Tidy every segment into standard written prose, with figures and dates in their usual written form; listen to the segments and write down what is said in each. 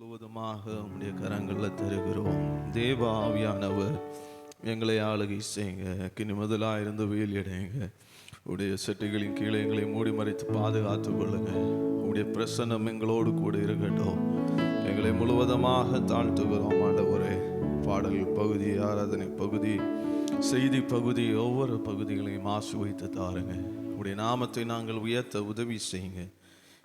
முழுவதுமாக உம்முடைய கரங்களில் தருகிறோம். தேவ ஆவியானவர் எங்களை ஆளுகை செய்யுங்க. கிணி முதலாக இருந்து வெயிலிடைங்க. உடைய செட்டிகளின் கீழே எங்களை மூடி மறைத்து பாதுகாத்து கொள்ளுங்க. உடைய பிரசன்னம் எங்களோடு கூட இருக்கட்டும். எங்களை முழுவதுமாக தாழ்த்துகிறோம் ஆண்டவரே. பாடல் பகுதி, ஆராதனை பகுதி, செய்தி பகுதி, ஒவ்வொரு பகுதிகளையும் ஆசீர்வதித்து தாருங்க. உடைய நாமத்தை நாங்கள் உயர்த்த உதவி செய்யுங்க.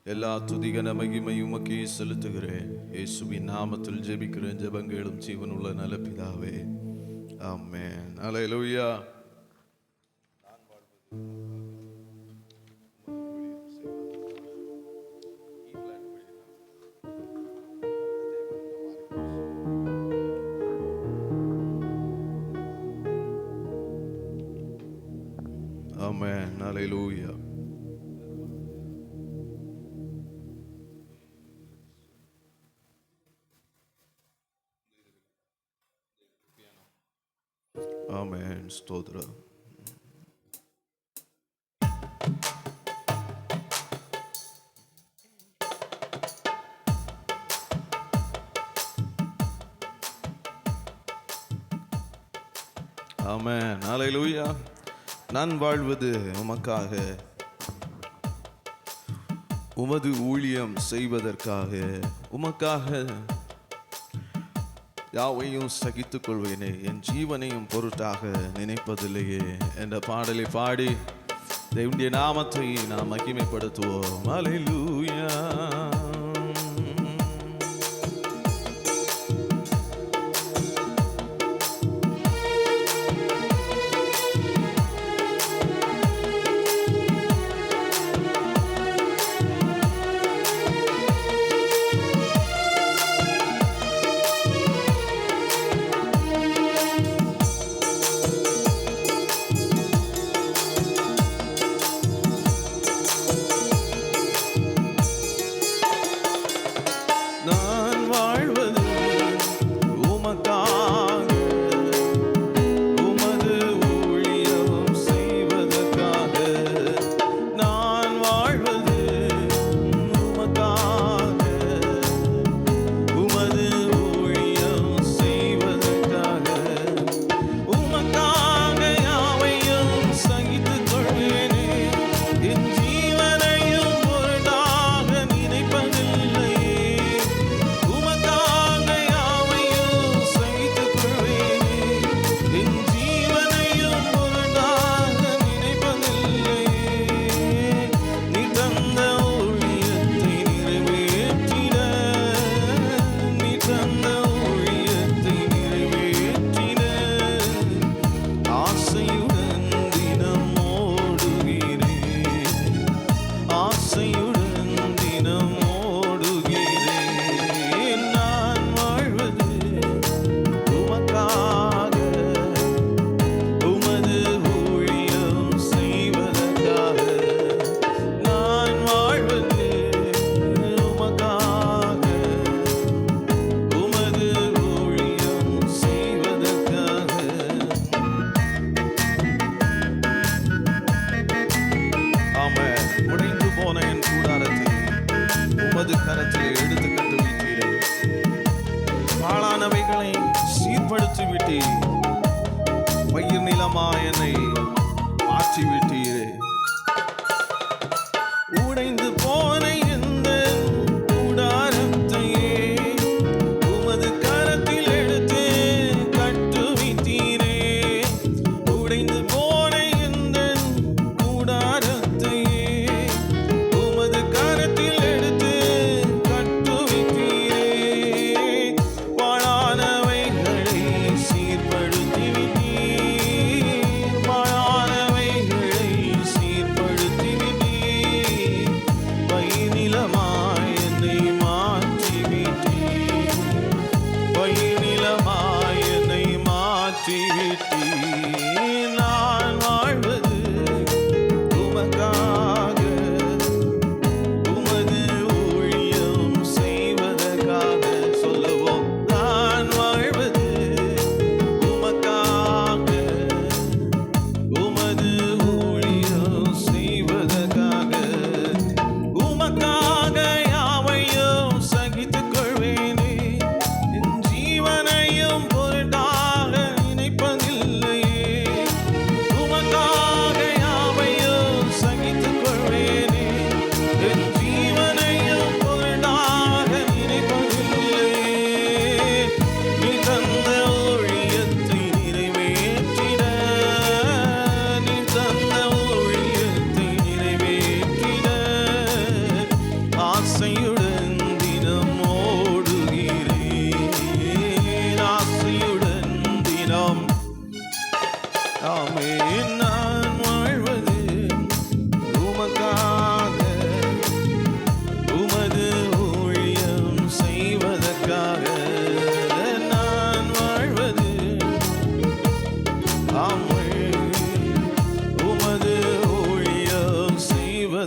எல்லா துதிகன மகிமையும் உமக்கே செலுத்துகிறேன். இயேசுவின் நாமத்தில் ஜெபிக்கிறேன் ஜெபங்களும் ஜீவனுள்ள நல்ல பிதாவே, ஆமென். அல்லேலூயா. ஆமென். அல்லேலூயா. ஆமென். ஸ்தோத்திரம். ஆமென். அல்லேலூயா. நான் வாழ்வது உமக்காக, உமது ஊழியம் செய்வதற்காக, உமக்காக யாவையும் சகித்துக் கொள்வேனே, என் ஜீவனையும் பொருட்டாக நினைப்பதில்லையே என்ற பாடலை பாடி தேவனுடைய நாமத்தை நாம் மகிமைப்படுத்துவோம். அல்லேலூயா. நான் வாழ்வது உமக்காக, உமது ஊழியம் செய்வதற்காக. நான் வாழ்வது உமக்காக, உமது ஊழியம் செய்வதற்காக. உமக்காக யாவையும் சகித்துக் கொள்வேனே, என் ஜீவனையும் பொருட்டாக நினைப்பதில்லை. உடைந்து போன என் கூடாரத்தை உமது கரத்தில் எடுத்து கட்டு விட்டீரே. பாழானவைகளை சீர்படுத்தி விட்டீர். பயிர் நிலமா என்னை மாற்றி விட்டீரே. உடைந்து போன இந்த கூடாரத்தையே உமது கரத்தில் எடுத்து கட்டு விட்டீரே. உடைந்து போன இந்த கூடாரத்தையே உமது கரத்தில் எடுத்து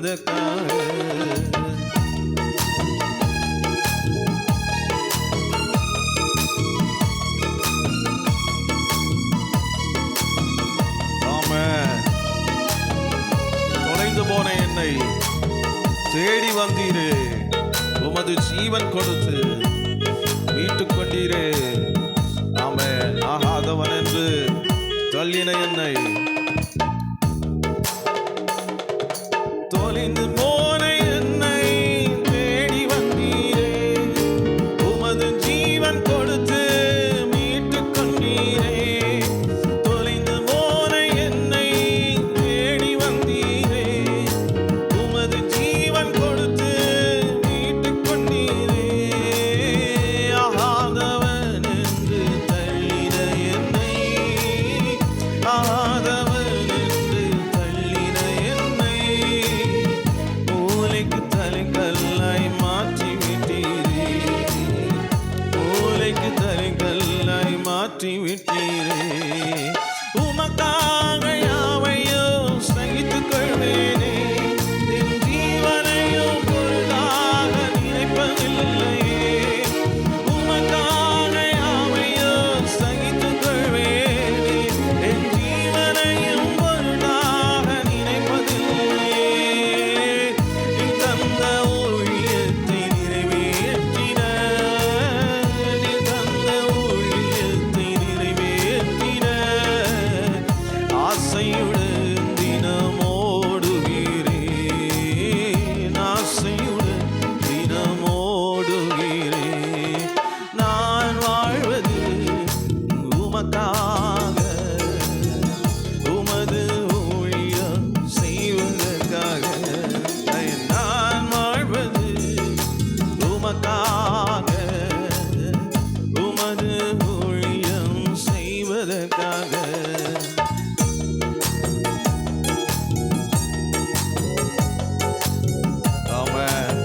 செய்வதற்காக. தொலைந்து போன என்னை தேடி வந்தீரே, உமது ஜீவன் கொடுத்து மீட்டுக் கொண்டீரே. ஆமென். ஆகாதவன் என்று தள்ளின என்னை தொலைந்து போன என்னை தேடி வந்தீரே, உமது ஜீவன் கொடுத்து மீட்டுக் கொண்டீரே. தொலைந்து போன என்னை தேடி வந்தீரே, உமது ஜீவன் கொடுத்து மீட்டுக் கொண்டீரே. ஆகாதவன் என்று தள்ளின என்னை, ஆகாதவன் என்று தள்ளின என்னை மூலைக்கு தலைக்கல்லாய் மாற்றி விட்டீரே, மூலைக்கு தலைக்கல்லாய் மாற்றி விட்டீரே. உமக்காக யாவையும் சகித்துக் கொள்வேனே, என் ஜீவனையும் பொருளாக நினைப்பதில்லையே. உமக்காக யாவையும் சகித்துக் கொள்வேனே, என் ஜீவனையும் பொருளாக நினைப்பதில்லையே. நீ தந்த ஊழியத்தை நிறைவேற்றின, நீ தந்த ஊழியத்தை நிறைவேற்றின. ஆசையுடன் தினம் ஓடுகிறேன், ஆசையுடன் தினம் ஓடுகிறேன். நான் வாழ்வது உமக்காக, உமது ஊழியம் செய்வதற்காக. நான் வாழ்வது உமக்காக, உமது ஊழியம் செய்வதற்காக. ஆமென்.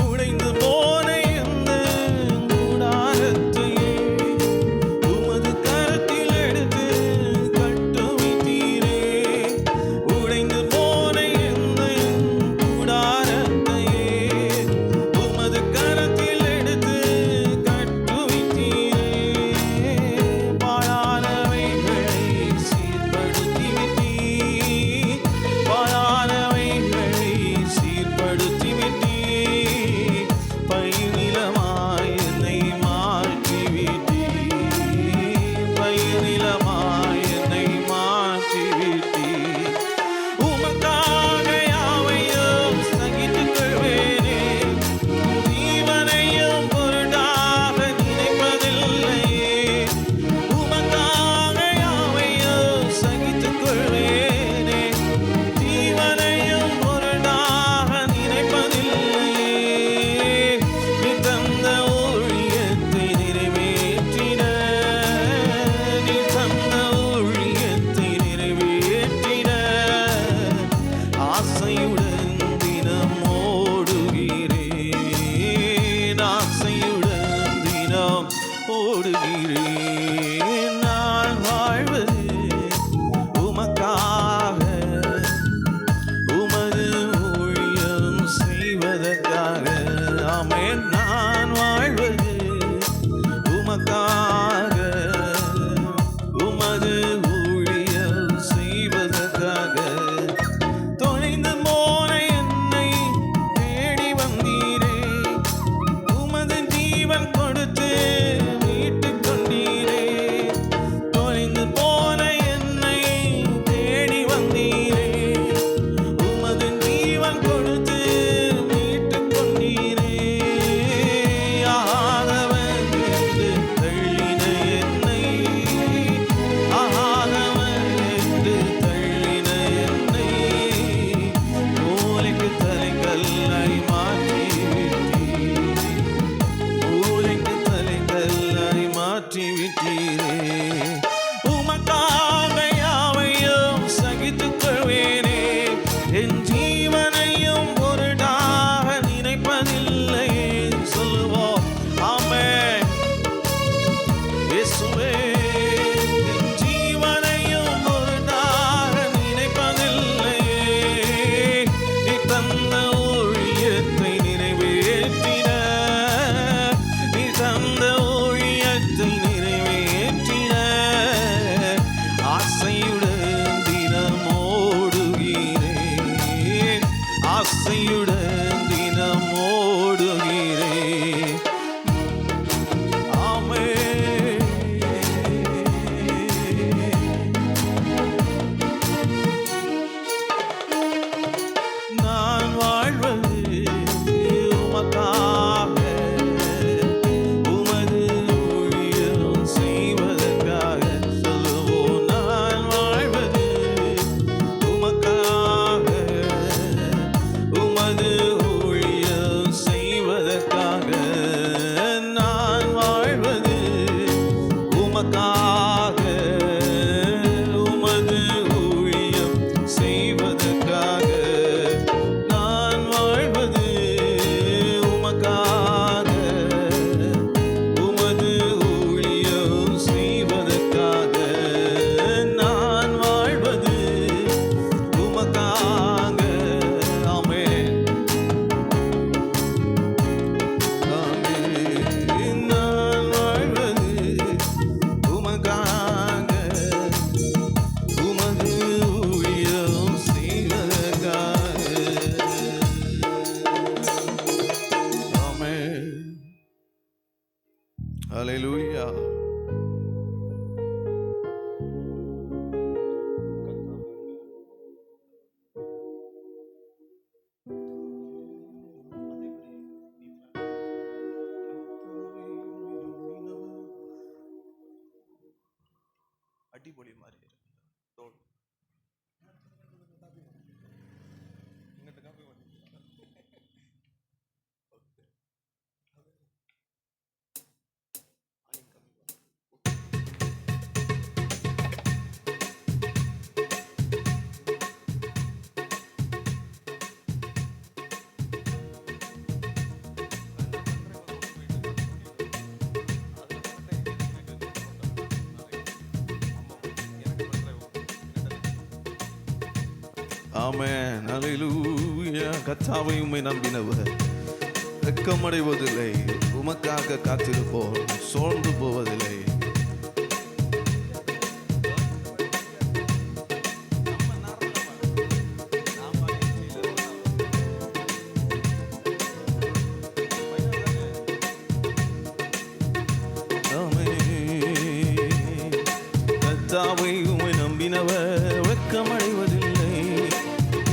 உடைந்து போன இந்த கூடாரத்தையே உமது கரத்தில் எடுத்து கட்டுவித்தீரே. உடைந்து போன இந்த கூடாரத்தையே உமது கரத்தில் எடுத்து கட்டுவித்தீரே. பாழானவைகளை சீர்படுத்தி விட்டீர், பாழானவைகளை சீர்படுத்தி விட்டீர். பயிர்நிலமாய் என்னை மாற்றி விட்டீர், பயிர்நிலமாய் என்னை மாற்றி விட்டீர். உமக்காக யாவையும் சகித்துக் கொள்வேனே, ஜீவனையும் பொருட்டாக நினைப்பதில்லையே. உமக்காக யாவையும் சகித்துக் கொள்வேனே, ஜீவனையும் பொருட்டாக நினைப்பதில்லையே. நீ தந்த ஊழியத்தை நிறைவேற்றின, நீ தந்த ஊழியத்தை நிறைவேற்றின. ஆசையுடன் தினம் ஓடுகிறேன், ஆசையுடன் தினம் ஓடுகிறேன். நான் வாழ்வது உமக்காக, உமது ஊழியம் செய்வதற்காக. ஆமென். நான் வாழ்வது உமக்காக, உமது ஊழியம் செய்வதற்காக. தொலைந்து போன என்னை தேடி வந்தீரே, உமது ஜீவன் கொடுத்து மீட்டுக் கொண்டீரே. தொலைந்து போன என்னை தேடி வந்தீரே, உமது ஜீவன் கொடுத்து மீட்டுக் கொண்டீரே. உமக்காக உமது ஊழியம் செய்வதற்காக சொல்லுவோம் நான் வாழ்வது உமக்காக உமது ஊழியம் செய்வதற்காக நான் வாழ்வது உமக்காக உமது ஊழியம் செய்வதற்காக நான் வாழ்வது உமக்காக உமது ஊழியம் செய்வதற்காக நான் வாழ்வது உமக்காக. ஆமென் ஆமென். நான் வாழ்வது உமக்காக உமது ஊழியம் செய்வதற்காக. ஆமென். ஹல்லேலூயா. அடிப்பொலி மாதிரி இருக்கு. தோல். ஆமென். ஹல்லேலூயா. கர்த்தாவை உம்மை நம்பினவர் வெட்கமடைவதில்லை. உமக்காக காத்திருப்போர் சோர்ந்து போவதில்லை. ஆமென். கர்த்தாவை உம்மை நம்பினவர் வெட்கமடைவதில்லை.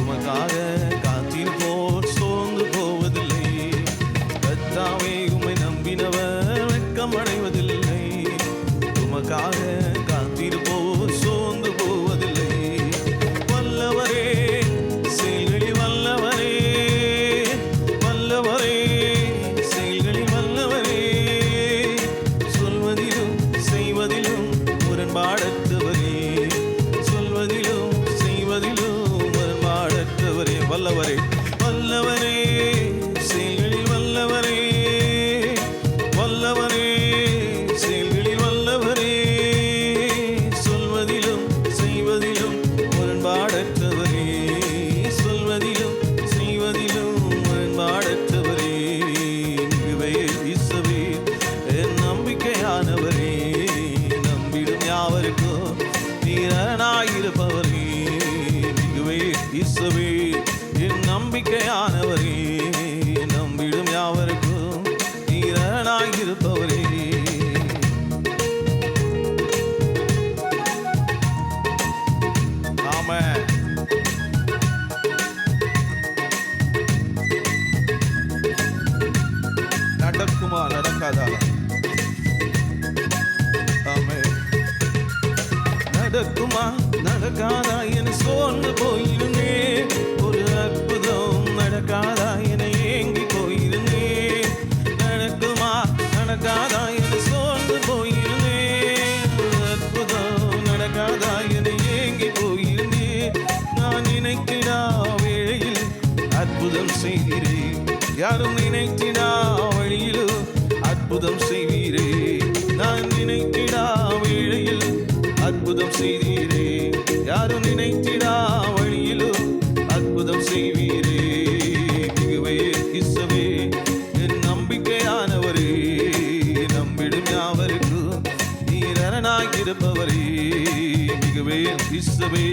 உமக்காக காத்திருப்போர் சோர்ந்து போவதில்லை. கர்த்தாவே உம்மை நம்பினவர் வெட்கமடைவதில்லை. உமக்காக காத்திருப்போர் சோர்ந்து போவதில்லை. வல்லவரே செயல்களில் வல்லவரே வல்லவரே செயல்களில் வல்லவரே சொல்வதிலும் செய்வதிலும் முரண்பாடற்றவரே சொல்வதிலும் செய்வதிலும் முரண்பாடற்றவரே வல்லவரே வல்லவரே செயல்களில் வல்லவரே வல்லவரே செயல்களில் வல்லவரே சொல்வதிலும் செய்வதிலும் முரண்பாடற்றவரே சொல்வதிலும் செய்வதிலும் முரண்பாடற்றவரே மிகுவே இயேசுவே என் நம்பிக்கையானவரே நம்பிடும் யாவருக்கும் நீரனாயிருப்பவரே மிகுவே இயேசுவே என் நம்பிக்கையானவரே நம்பிடும் யாவருக்கும் நீரனாயிருப்பவரே. ஆமென். நடக்குமா நடக்காதா? ஆமென். நடக்குமா நடக்காதா என சோர்ந்து போயிருந்தேன். ஒரு அற்புதம் நடக்காதா என ஏங்கி போயிருந்தேன். நடக்குமா நடக்காதா என சோர்ந்து போயிருந்தேன். ஒரு அற்புதம் நடக்காதா என ஏங்கி போயிருந்தேன். நான் நினைத்திடா வேளையில் அற்புதம் செய்கிறேன். யாரும் நினைத்திடா வழியிலும் அற்புதம் செய்வீரே. நான் நினைத்திடா வேளையில் அற்புதம் செய்தீரே. யாரும் நினைத்திடா வழியிலும் அற்புதம் செய்வீரே. மிகுவே இயேசுவே என் நம்பிக்கையானவரே நம்பிடும் யாவருக்கும் நீரனாயிருப்பவரே. மிகுவே இயேசுவே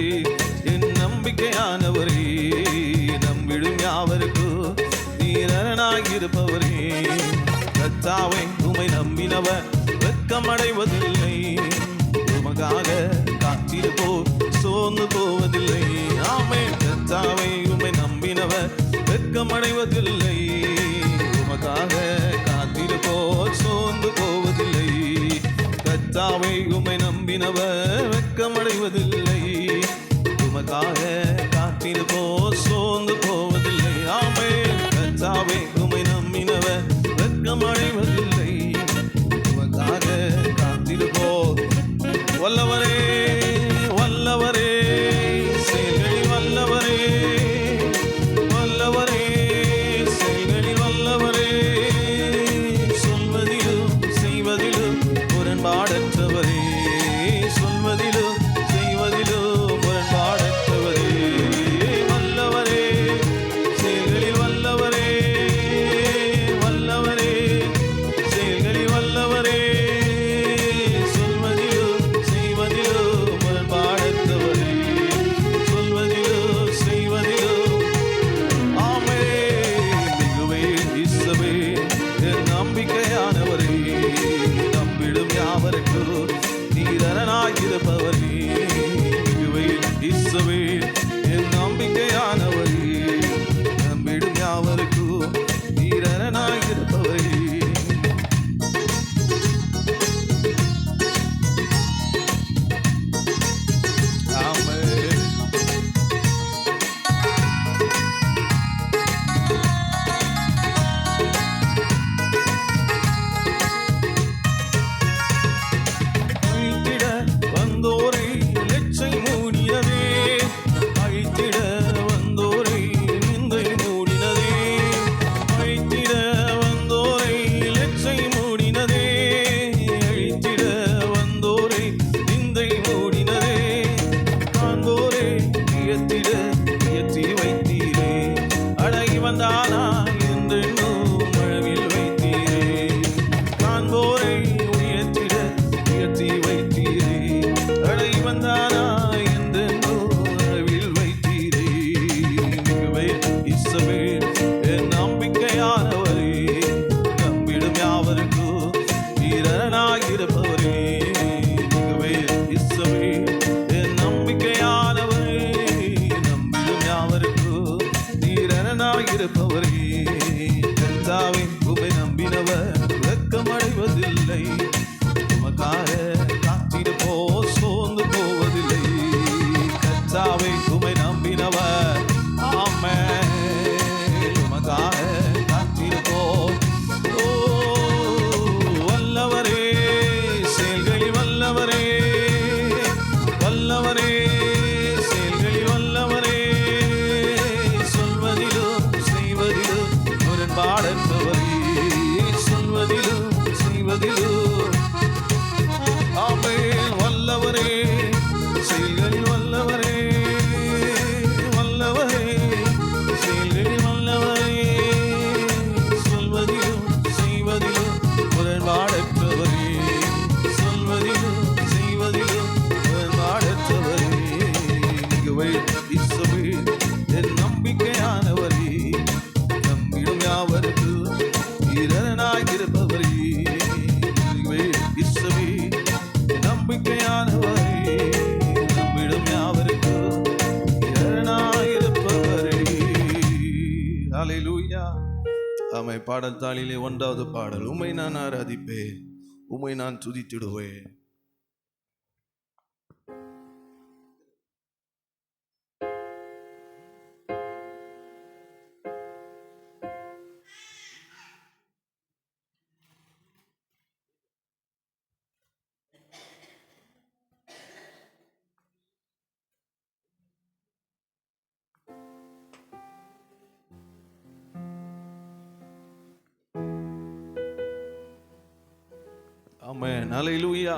என் நம்பிக்கையானவரே நம்பிடும் யாவருக்கும் நீரனாயிருப்பவரே. கர்த்தாவே உம்மை நம்பினவர் வெட்கமடைவதில்லை. உமக்காக காத்திருப்போர் சோர்ந்து போவதில்லை. ஆமென். கர்த்தாவே உம்மை நம்பினவர் வெட்கமடைவதில்லை. நம்பினவர் வெட்கமடைவதில்லை. உமக்காக காத்திருப்போ சோர்ந்து போவதில்லை. ஆமென். கர்த்தாவே உம்மை நம்பினவர் வெட்கமடைவதில்லை. உமக்காக காத்திருப்போ. வல்லவரே வல்லவரே செயல்களில் வல்லவரே, வல்லவரே செயல்களில் வல்லவரே, சொல்வதிலும் செய்வதிலும் முரண்பாடற்றவரே, சொல்வதிலும் செய்வதிலும் முரண்பாடற்றவரே, வல்லவரே செயல்களில் வல்லவரே, வல்லவரே செயல்களில் வல்லவரே, சொல்வதிலும் செய்வதிலும் முரண்பாடற்றவரே, சொல்வதிலும் செய்வதிலும். ஆமென். மிகுவே இயேசுவே என் நம்பிக்கையானவரே, நம்பிடும் யாவருக்கும் நீரனாயிருப்பவரே. மிகுவே இயேசுவே என் நம்பிக்கையானவரே, நம்பிடும் யாவருக்கும் நீரனாயிருப்பவரே. ஆமென். அழித்திட வந்தோரை லெச்சை மூடினதே, அழித்திட வந்தோரை நிந்தை மூடினதே, அழித்திட வந்தோரை லெச்சை மூடினதே, அழித்திட வந்தோரை நிந்தை மூடினதே, காண்போரை உயர்த்திட உயர்த்தி வைத்தீரே, அடங்கி வந்தானா என்றென்னும் மழவில் வைத்தீரே, காண்போரை உயர்த்திட உயர்த்தி வைத்தீரே, அடங்கி வந்தானா என்றென்னும் மழவில் வைத்தீரே. மிகுவே இயேசுவே என் நம்பிக்கையானவரே, நம்பிடும் யாவருக்கும் வீரனாயிருப்பவரே. மிகுவே இயேசுவே என் நம்பிக்கையானவரே, நம்பிடும் யாவருக்கும் வீரனாயிருப்பவரே. கர்த்தாவே உம்மை நம்பினவர் வெட்கமடைவதில்லை. உமக்காக காத்திருப்போ சோர்ந்து போவதில்லை. கர்த்தாவே உம்மை நம்பினவர். ஆமென். உமக்காக காத்திருப்போ. ஓ வல்லவரே செயல்களில் வல்லவரே, வல்லவரே செயல்களில் வல்லவரே, சொல்வதிலும் செய்வதிலும் முரண்பாடற்றவரே, சொல்வதிலும் செய்வதிலும். ஆமென். வல்லவரே செயல்களில் வல்லவரே, வல்லவரே செயல்களில் வல்லவரே, சொல்வதிலும் செய்வதிலும் முரண்பாடற்றவரே, சொல்வதிலும் செய்வதிலும் முரண்பாடற்றவரே. மிகுவே இயேசுவே என் நம்பிக்கையானவரே, நம்பிடும் யாவருக்கும் வீரனாயிருப்பவரே. மிகுவே இயேசுவே என் நம்பிக்கையானவரே, நம்பிடும் யாவருக்கும் வீரனாயிருப்பவரே. ஹல்லேலூயா. ஆமென். பாடல் தாளிலே 1வது பாடல். உம்மை நான் ஆராதிப்பேன், உம்மை நான் துதித்திடுவேன். ஆமென். ஹல்லேலூயா.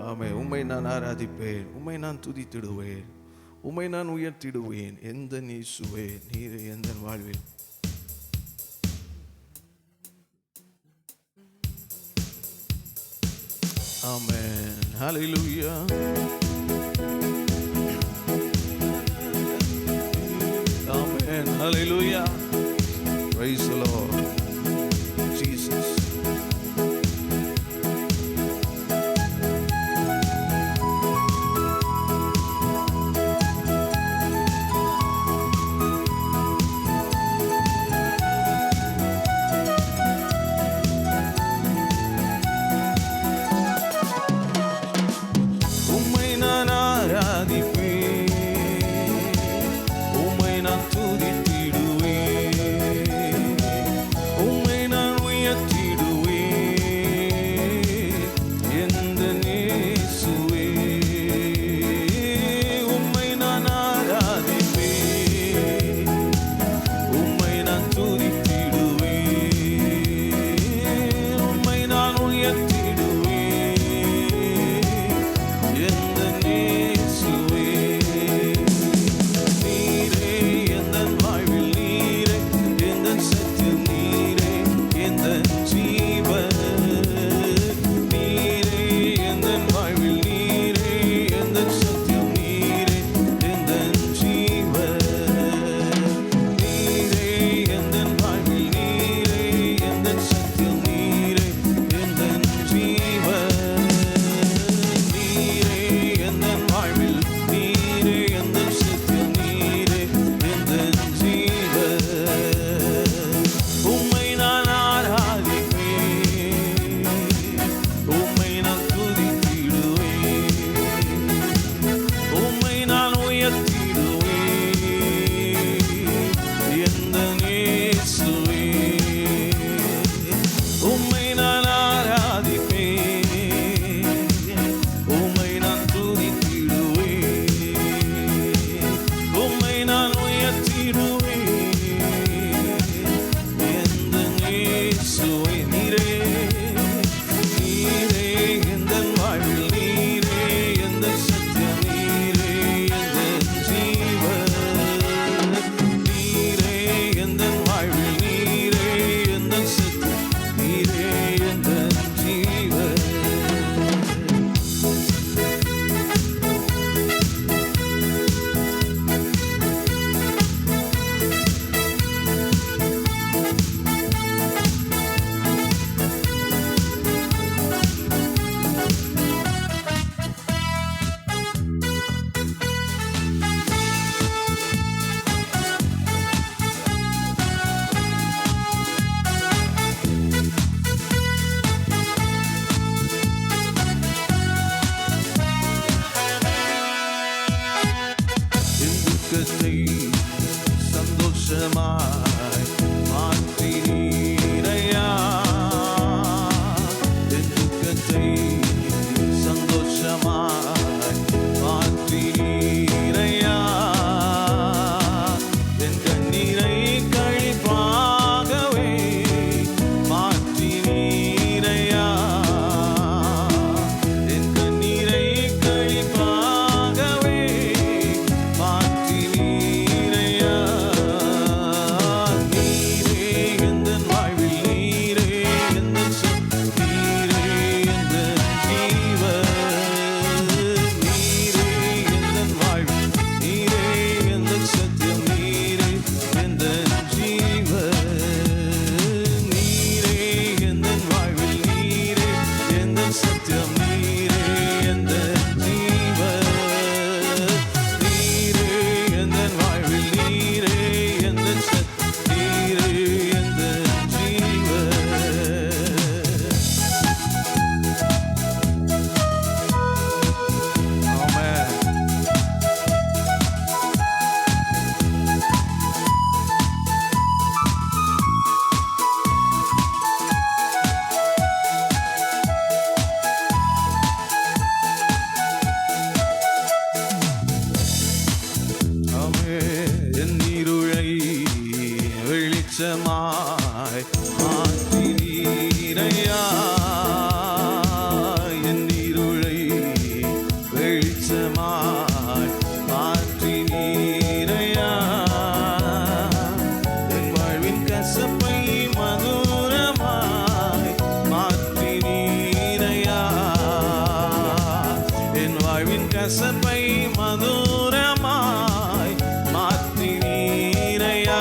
ஆமென். உம்மை நான் ஆராதிப்பேன், உம்மை நான் துதித்திடுவேன், உம்மை நான் உயர்த்திடுவேன். எந்த இயேசுவே நீரே எந்த வாழ்வில். ஆமென். ஹல்லேலூயா. ஆமென். ஹல்லேலூயா. Praise the Lord. Jesus. இயேசுவே நீரே நீரே எந்தன் வாழ்வில் நீரே எந்தன் சத்தியம் நீரே எந்தன் ஜீவன் நீரே எந்தன் வாழ்வில் நீரே எந்தன் சத்தியம் நீரே எந்தன் ஜீவன். சந்தோஷமாய் மாற்றினீரையா என் துக்கத்தை சந்தோஷமாய் மாற்றினீரையா என் கண்ணீரை கழிப்பாகவே மாற்றினீரையா என் கண்ணீரை கழிப்பாகவே மாற்றினீரையா. வெளிச்சமாய் மாற்றினீரையா என் இருளை வெளிச்சமாய் மாற்றினீரையா என் வாழ்வின் கசப்பை மதுரமாய் மாற்றினீரையா என் வாழ்வின் கசப்பை மதுரமாய் மாற்றினீரையா.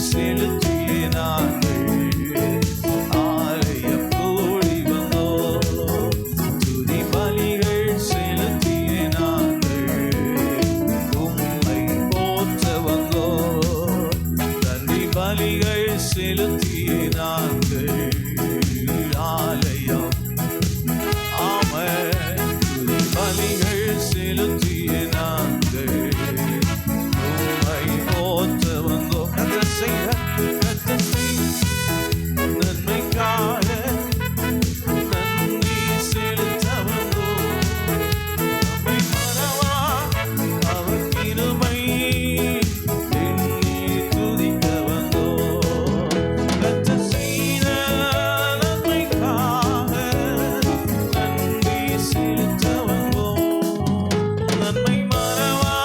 செலுத்திய நாங்கள் ஆலயம் கூடி வந்தோம். துதி பலிகள் செலுத்திய நாங்கள் உம்மை போற்ற வந்தோம். நன்றி பலிகள் செலுத்திய நாங்கள் ஆலயம் துதி பலிகள் செலுத்திய நாங்கள் உம்மை போற்ற வந்தோம். கர்த்தர் செய்த நன்மைக்காக நன்றி செலுத்த வந்தோம். நம்மை மறவா அவர் கிருபை எண்ணி துதிக்க வந்தோம். கர்த்தர் செய்த நன்மைக்காக நன்றி செலுத்த வந்தோம். நன்மை மறவா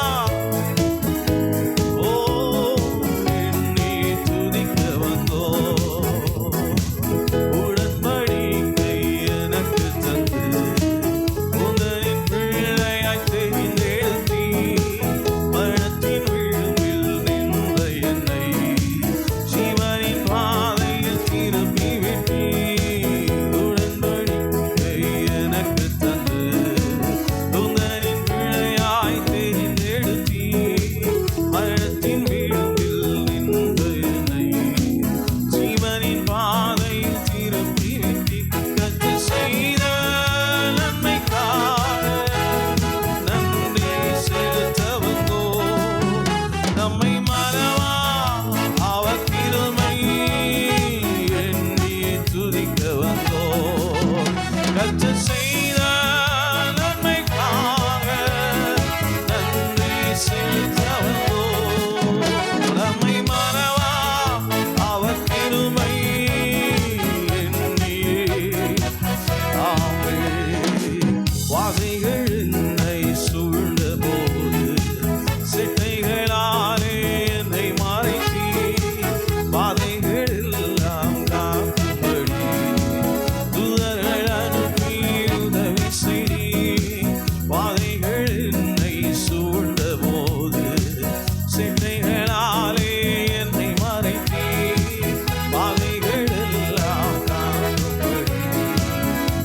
எண்ணி துதிக்க வந்தோம். உடன்படிக்கை எனக்கு தந்து உந்தனின் பிள்ளையாய் தெரிந்தெடுத்தி மரணத்தின் விளிம்பில் நின்ற என்னை ஜீவனின் பாதையில் திருப்பி விட்டீர். உடன்படிக்கை எனக்கு தந்து உந்தனின் பிள்ளையாய் தெரிந்தெடுத்தி மரணத்தின் விளிம்பில் நின்ற என்னை ஜீவனின் பாதையில் திருப்பி விட்டீர். கர்த்தர் செய்த நன்மைக்காக நன்றி செலுத்த வந்தோம். நம்மை மறவா அவர் கிருபை எண்ணி துதிக்க வந்தோம். கர்த்தர் செய்த நன்மைக்காக நன்றி செலுத்த வந்தோம். நம்மை மறவா அவர் கிருபை எண்ணி வாதைகள் என்னை சூழ்ந்த போது சிட்டைகளாலே என்னை மறைத்தீர். வாதைகள் எல்லாம் காக்கும்படி தூதர்கள் அனுப்பி உதவி செய்தீர். வாதைகள் என்னை சூழ்ந்த போது சிட்டைகளாலே என்னை மறைத்தீர். வாதைகள் எல்லாம் காக்கும்படி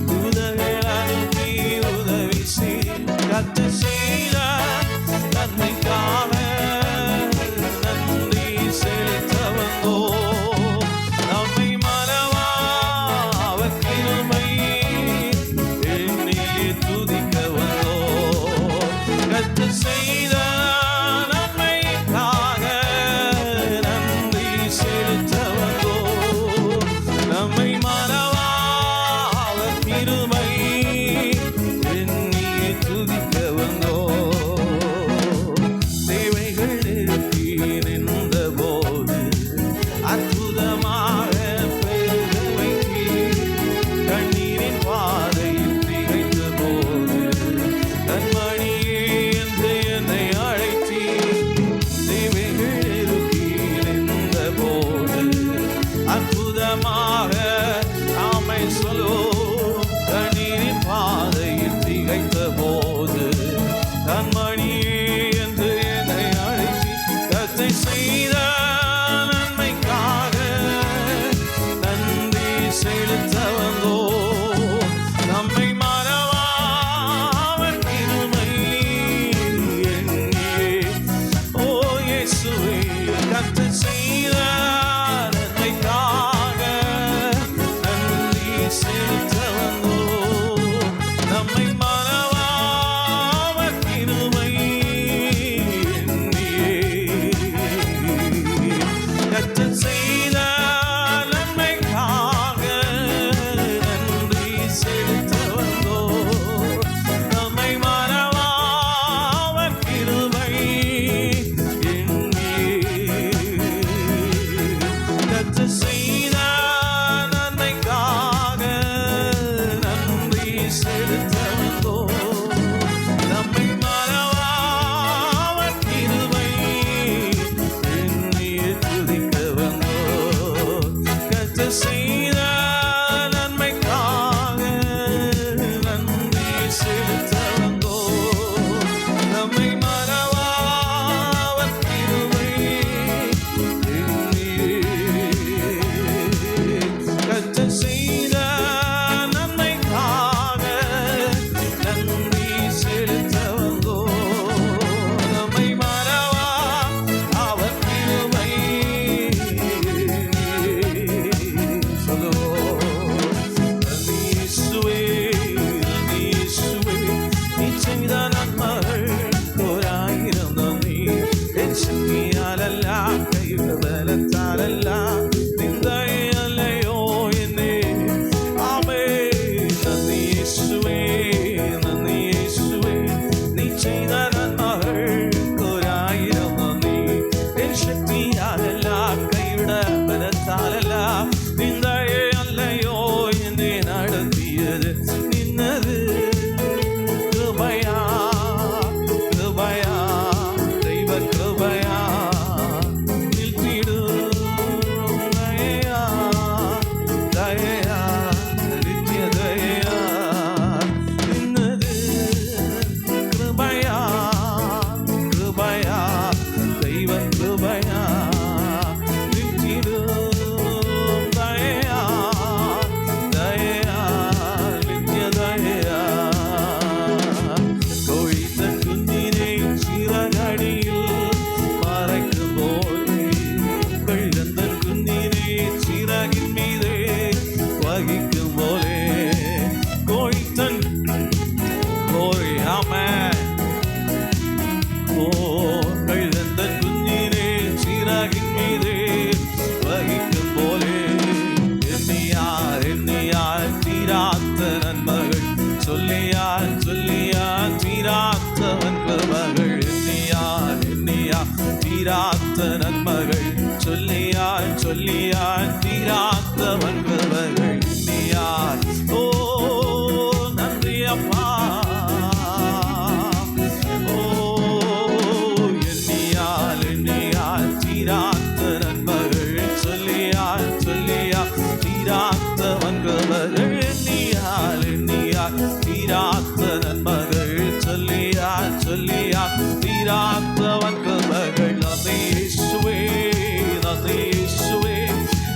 தூதர்கள் அனுப்பி உதவி செய்தீர். கர்த்தர் செய்த நன்மைக்காக நன்றி செலுத்த வந்தோம். நம்மை மறவா அவர் கிருபை எண்ணி துதிக்க வந்தோம். கர்த்தர் செய்த நன்மைக்காக நன்றி செலுத்த வந்தோம். நம்மை மறவா அவர் கிருபை எண்ணி துதிக்க வந்தோம். தேவைகள் நெருக்கி நின்ற போது அற்புதமாக பெருக வைத்தீர். கண்ணீரின் பாதையில் திகைத்த போது கண்மணியே என்று என்னை அழைத்தீர். தேவைகள் நெருக்கி நின்ற போது அற்புதமாக நாமை சொல்லுவோம். கண்ணீரின் பாதையில் திகைத்த போது கண்மணியே என்று என்னை அழைத்தீர். கர்த்தர் செய்த நன்மைக்காக நன்றி செலுத்த வந்தோம். நம்மை மறவா அவர் கிருபை எண்ணி இயேசுவே. கர்த்தர் செய்த நன்மைக்காக நன்றி செலுத்த வந்தோம். நம்மை மறவா அவர் கிருபை எண்ணி கர்த்தர் செய்த நன்மைக்காக நன்றி செலுத்த வந்தோம். நம்மை மறவா அவர் கிருபை எண்ணி ബലത്താലല്ല നിന്ദയല്ലയോ എന്നെ ആമേ നന്ദി യേശുവേ നന്ദി യേശുവേ നീ ചെയ്ത നന്മകൾക്കൊരായിരം നന്ദി എൻ ശക്തിയാലല്ല കൈയുടെ ബലത്താലല്ല നിന്ദയല്ലയോ എന്നെ നടത്തിയത് നിന്നത് കൃപയാ കൃപയാ ദൈവ കൃപയാ നിൽത്തിടും ദയയാ ദയയാ നിത്യ ദയയാ നിന്നത് കൃപയാ കൃപയാ ദൈവ കൃപയാ നിൽത്തിടും ദയയാ ദയയാ നിത്യ ദയയാ കൊയ്ത്ത കുഞ്ഞിനെ ചിറകടിയിൽ മറയ്ക്കുമ്പോൾ കൊഴുന്തൻ കുഞ്ഞിനെ ചിറകിൻ മീതെ വഹിക്കും പോലെ കൊയ്ത്തൻ കൊഴുന്തൻ കുഞ്ഞിനെ ചിറകിൻ മീതെ വഹിക്കും പോലെ എണ്ണിയാൽ തീരാത്ത നന്മകൾ ചൊല്ലിയാൽ തീരാത്തവൻ കൃപകൾ എണ്ണിയാൽ തീരാത്ത നന്മകൾ ചൊല്ലിയാൽ തീരാത്തവൻ കൃപകൾ എണ്ണിയാൽ ഓ നന്ദിയപ്പാ ഓ എണ്ണിയാൽ തീരാത്ത നന്മകൾ ചൊല്ലിയാൽ തീരാത്തവൻ കൃപകൾ എണ്ണിയാൽ തീരാത്ത നന്മകൾ ചൊല്ലിയാൽ തീരാത്തവൻ കൃപകൾ നന്ദി യേശുവേ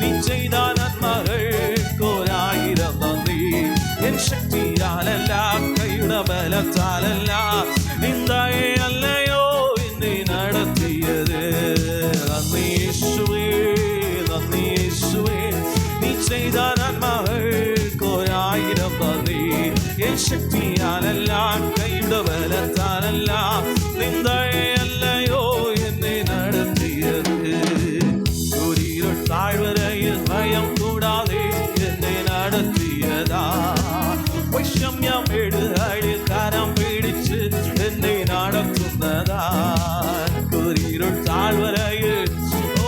നീ ചെയ്ത നന്മകൾക്കൊരായിരം നന്ദി എൻ ശക്തിയാലല്ല കൈയുടെ ബലത്താലല്ല നിന്ദയല്ലയോ എന്നെ നടത്തിയത് നന്ദി യേശുവേ നീ ചെയ്ത നന്മകൾക്കൊരായിരം നന്ദി എൻ ശക്തിയാലല്ല കൈയുടെ ബലത്താലല്ല നിന്ദയല്ലയോ എന്നെ നടത്തിയത് ഒരു താഴ്വരയിൽ ഭയം കൂടാതെ എന്നെ നടത്തിയതാ വൈഷമ്യം എടു കരം പിടിച്ച് എന്നെ നടത്തുന്നതാ ഒരു താഴ്വരയിൽ ഓ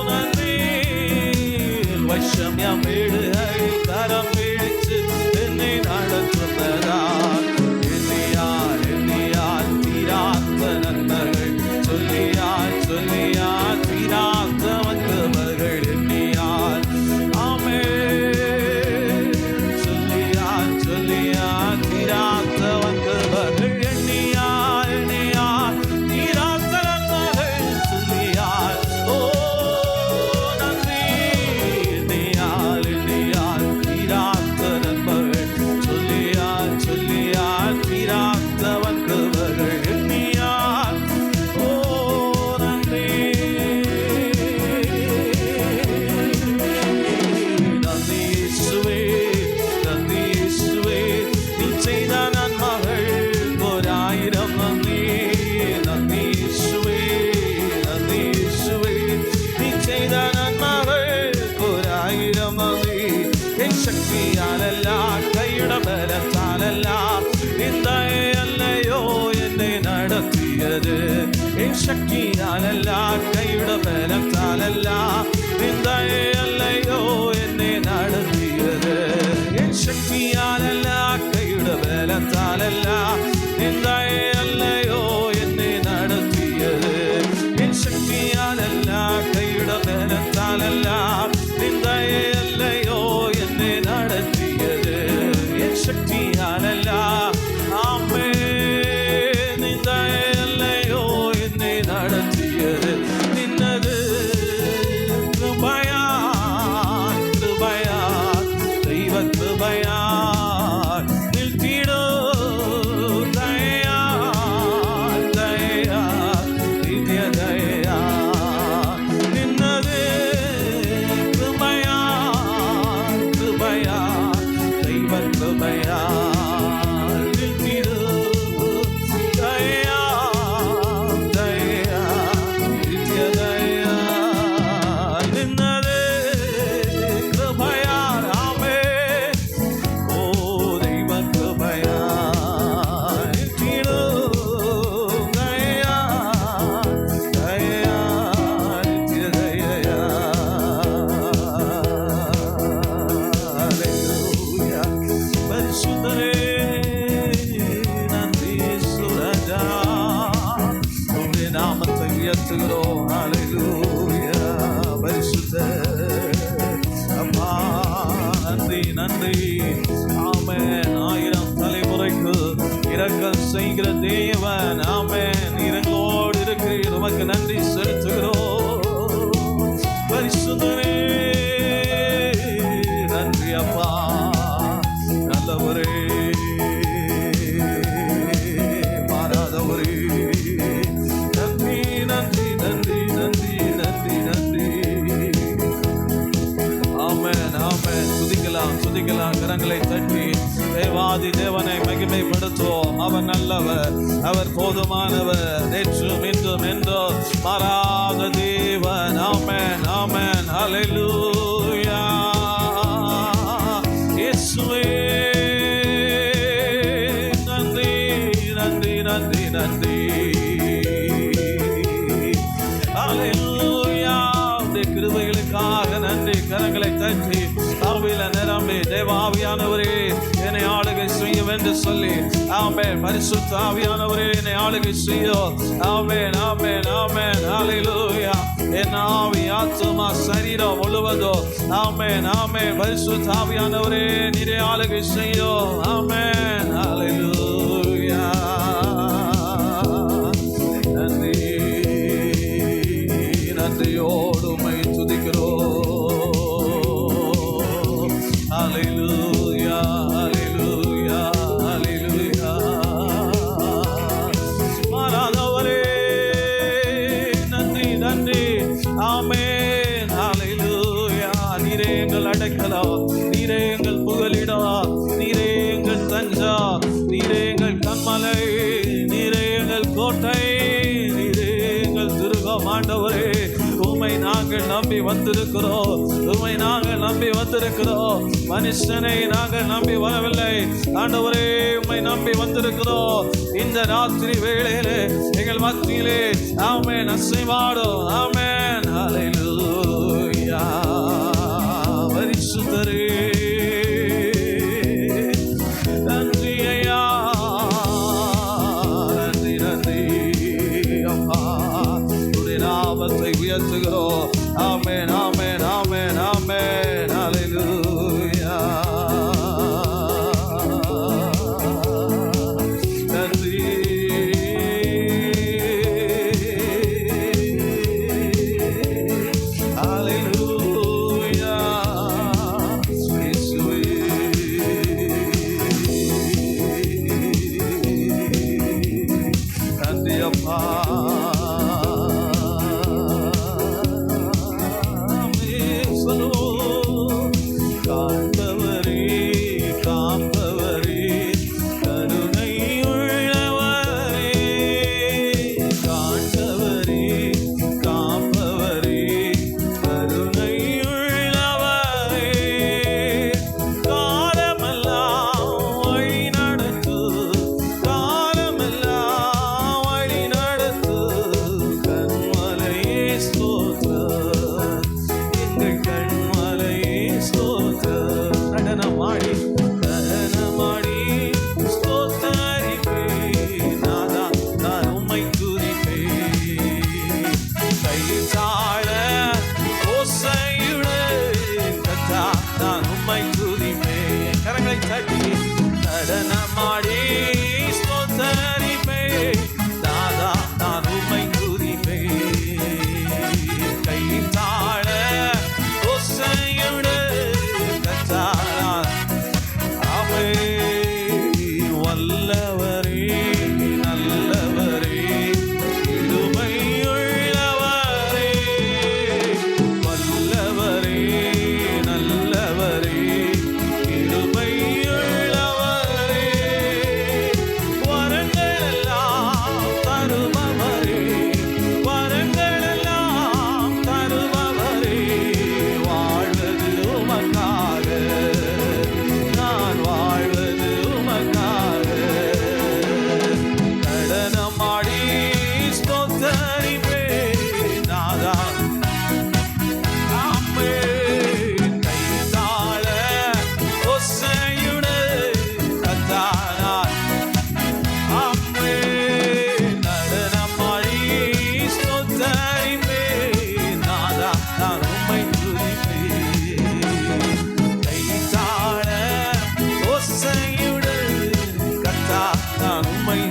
നന്ദി വൈഷമ്യം എടു കരം പിടിച്ച് എന്നെ നടത്തുന്നതാ എണ്ണിയാൽ തീരാത്ത നന്മകൾ ചൊല്ലിയാൽ തീരാത്തവൻ കൃപകൾ എണ്ണിയാൽ ആമേ ചൊല്ലിയാൽ തീരാത്തവൻ കൃപകൾ എണ്ണിയാൽ തീരാത്ത നന്മകൾ ചൊല്ലിയാൽ ഓ നന്ദി എണ്ണിയാൽ തീരാത്ത നന്മകൾ ചൊല്ലിയാൽ തീരാത്തവൻ കൃപകൾ എണ്ണിയാൽ ഓ നന്ദി യേശുവേ നീ ചെയ്ത നന്മകൾക്കൊരായിരം നന്ദി യേശുവേ നീ ചെയ്ത നന്മകൾക്കൊരായിരം നന്ദി എൻ ശക്തിയാലല്ല കൈയുടെ ബലത്താലല്ല നിന്ദയല്ലയോ എന്നെ നടത്തിയത് എൻ ശക്തിയാലല്ല കൈയുടെ ബലത്താലല്ല നിന്ദയല്ലയോ എന്നെ നടത്തിയത് എൻ ശക്തിയാലല്ല കൈയുടെ ബലത്താലല്ല നിന്ദയല്ലയോ എന്നെ നടത്തിയത് എൻ ശക്തിയാലല്ല കൈയുടെ ബലത്താലല്ല നിന്ദയല്ലയോ എന്നെ നടത്തിയത് എൻ ശക്തിയാലല്ല ആമേ നിന്ദയല്ലയോ എന്നെ നടത്തിയത് നിന്നത് കൃപയാ ദൈവ കൃപയാ നിൽത്തിടോ ദയയാ ദിവ്യ ദയയാ നിന്നത് കൃപയാ ദൈവ കൃപയാ செய்கிற தேவன். ஆமென். நீர் எங்களோடு இருக்கிறீர். உமக்கு நன்றி செலுத்துகிறோம். பரிசுத்தரே நன்றி அப்பா. நல்லவரே, மாறாதவரே, நன்றி நன்றி நன்றி நன்றி நன்றி நன்றி. ஆமென் ஆமென். துதிக்கலாம் கரங்களை தட்டி தேவாதி தேவனை மகிமைப்படுத்துவோம். அவர் நல்லவர், அவர் போதுமானவர், நேற்றும் இன்றும் என்றும் மாறாத தேவன். ஆமென் ஆமென். ஹல்லேலூயா. இயேசுவே நன்றி நன்றி நன்றி நன்றி. ஹல்லேலூயா. கிருபைகளுக்காக நன்றி. கரங்களை தட்டி ஆவியில நிரம்பி தேவாவியானவரே என்னை ஆளுகை செய்யும் என்று சொல்லி ஆமென். பரிசுத்த ஆவியானவரே என்னை ஆளுகை செய்யும். ஆமென் ஆமென் ஆமென். ஹல்லேலூயா. என் ஆவி ஆத்துமா சரீரம் முழுவதும் ஆமென் ஆமென். பரிசுத்த ஆவியானவரே நீரே ஆளுகை செய்யும். ஆமென். ஹல்லேலூயா. நன்றி நன்றியோடு உம்மை துதிக்கிறோம். ஹல்லேலூயா ஹல்லேலூயா ஹல்லேலூயா. மாறாதவரே நன்றி நன்றி. ஆமென். ஹல்லேலூயா. நீரே எங்கள் அடைக்கலம், நீரே எங்கள் புகலிடம், நீரே எங்கள் தஞ்சம், நீரே எங்கள் கண்மலை, நீரே எங்கள் கோட்டை, நீரே எங்கள் துருகம். ஆண்டவரே உம்மை நாங்கள் நம்பி வந்திருக்கிறோம். உம்மை நாங்கள் நம்பி வந்திருக்கிறோம். மனுஷனை நாங்கள் நம்பி வரவில்லை. ஆண்டவரே உம்மை நம்பி வந்திருக்கிறோம். இந்த ராத்திரி வேளையிலே எங்கள் மத்தியிலே ஆமென் அசைவாடும். ஆமென். ஹல்லேலூயா. பரிசுத்தரே நன்றி ஐயா. நன்றி நன்றி அப்பா. உடைய நாமத்தை உயர்த்துகிறோம். ஆமென் ஆமென் ஆமென் ஆமென். ஹல்லேலூயா. நன்றி. ஹல்லேலூயா. இயேசுவே நன்றி அப்பா. காண்பவரே காப்பவரே கருணை உள்ளவரே. காண்பவரே காப்பவரே கருணை உள்ளவரே. காலமெல்லாம் வழி நடத்து, காலமெல்லாம் வழி நடத்து. கண்மலையே ஸ்தோத்திரம், எங்கள் கண்மலையே ஸ்தோத்திரம். நடனமாடி நடனமாடி ஸ்தோத்தரிப்பே. நாதா நான் உம்மை துதிப்பேன். கைத்தாழ ஓசையுடன் கத்தா நான் உம்மை துதிப்பேன். கரங்களை தட்டி நடனமாடி ஸ்தோத்தரிப்பேன். நாதா நான் உம்மை துதிப்பேன். கைத்தாழ வல்லவரே நல்லவரே கிருபையுள்ளவரே. வல்லவரே நல்லவரே கிருபையுள்ளவரே. வரங்களெல்லாம் தருபவரே, வரங்களெல்லாம் தருபவரே. வாழ்வது உமக்காக, நான் வாழ்வது உமக்காக. நடனமாடி ஸ்தோத்தரிப்பேன். நாதா ஆமென். கைத்தாழ ஓசையுடன் கத்தா நான் ஆமென். நடனமாடி ஸ்தோத்தரிப்பேன். நாதா நான் உம்மை துதிப்பேன். கைத்தாழ ஓசையுடன் கத்தா நான் உம்மை